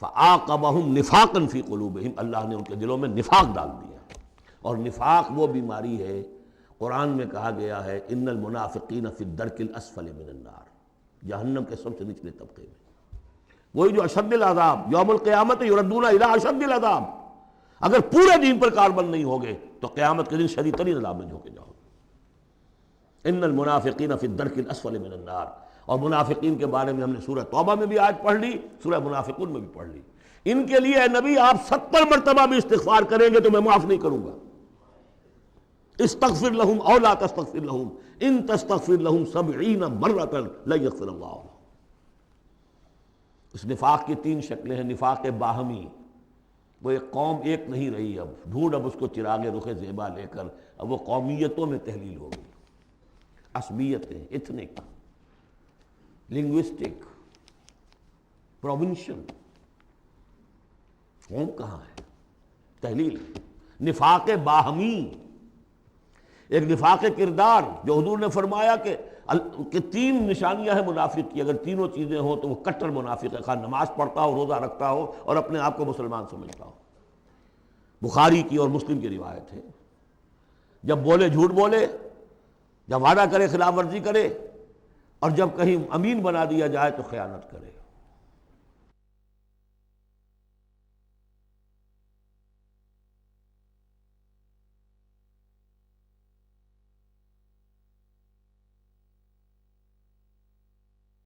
فَعَاقَبَهُمْ نِفَاقًا فِي قُلُوبِهِمْ، اللہ نے ان کے دلوں میں نفاق ڈال دیا۔ اور نفاق وہ بیماری ہے، قرآن میں کہا گیا ہے ان المنافقین فی الدرک الاسفل من النار، جہنم کے سب سے نچلے طبقے میں، وہی جو اشد العذاب، یوم القیامت یردون الی اشد العذاب، اگر پورے دین پر کاربند نہیں ہوگے تو قیامت کے دن شدید ترین عذاب میں جھونکے جاؤ۔ ان المنافقین فی الدرک الاسفل من النار، اور منافقین کے بارے میں ہم نے سورہ توبہ میں بھی آیت پڑھ لی، سورہ منافقون میں بھی پڑھ لی۔ ان کے لیے اے نبی آپ 70 مرتبہ بھی استغفار کریں گے تو میں معاف نہیں کروں گا۔ استغفر لہم او لا تستغفر لہم ان تستغفر لہم 70 مرۃ لن یغفر اللہ لہم۔ اس نفاق کی 3 شکلیں ہیں۔ نفاق باہمی، وہ ایک قوم ایک نہیں رہی، اب ڈھونڈ اب اس کو چراغ رخ زیبا لے کر، اب وہ قومیتوں میں تحلیل ہو گئی، عصبیتیں، ایتھنک، لنگوسٹک، پروونشل، قوم کہاں ہے؟ تحلیل۔ نفاق باہمی، ایک نفاق کردار، جو حضور نے فرمایا کہ 3 نشانیاں ہیں منافق کی، اگر تینوں چیزیں ہوں تو وہ کٹر منافق ہے، خواہ نماز پڑھتا ہو، روزہ رکھتا ہو اور اپنے آپ کو مسلمان سمجھتا ہو۔ بخاری کی اور مسلم کی روایت ہے، جب بولے جھوٹ بولے، جب وعدہ کرے خلاف ورزی کرے، اور جب کہیں امین بنا دیا جائے تو خیانت کرے۔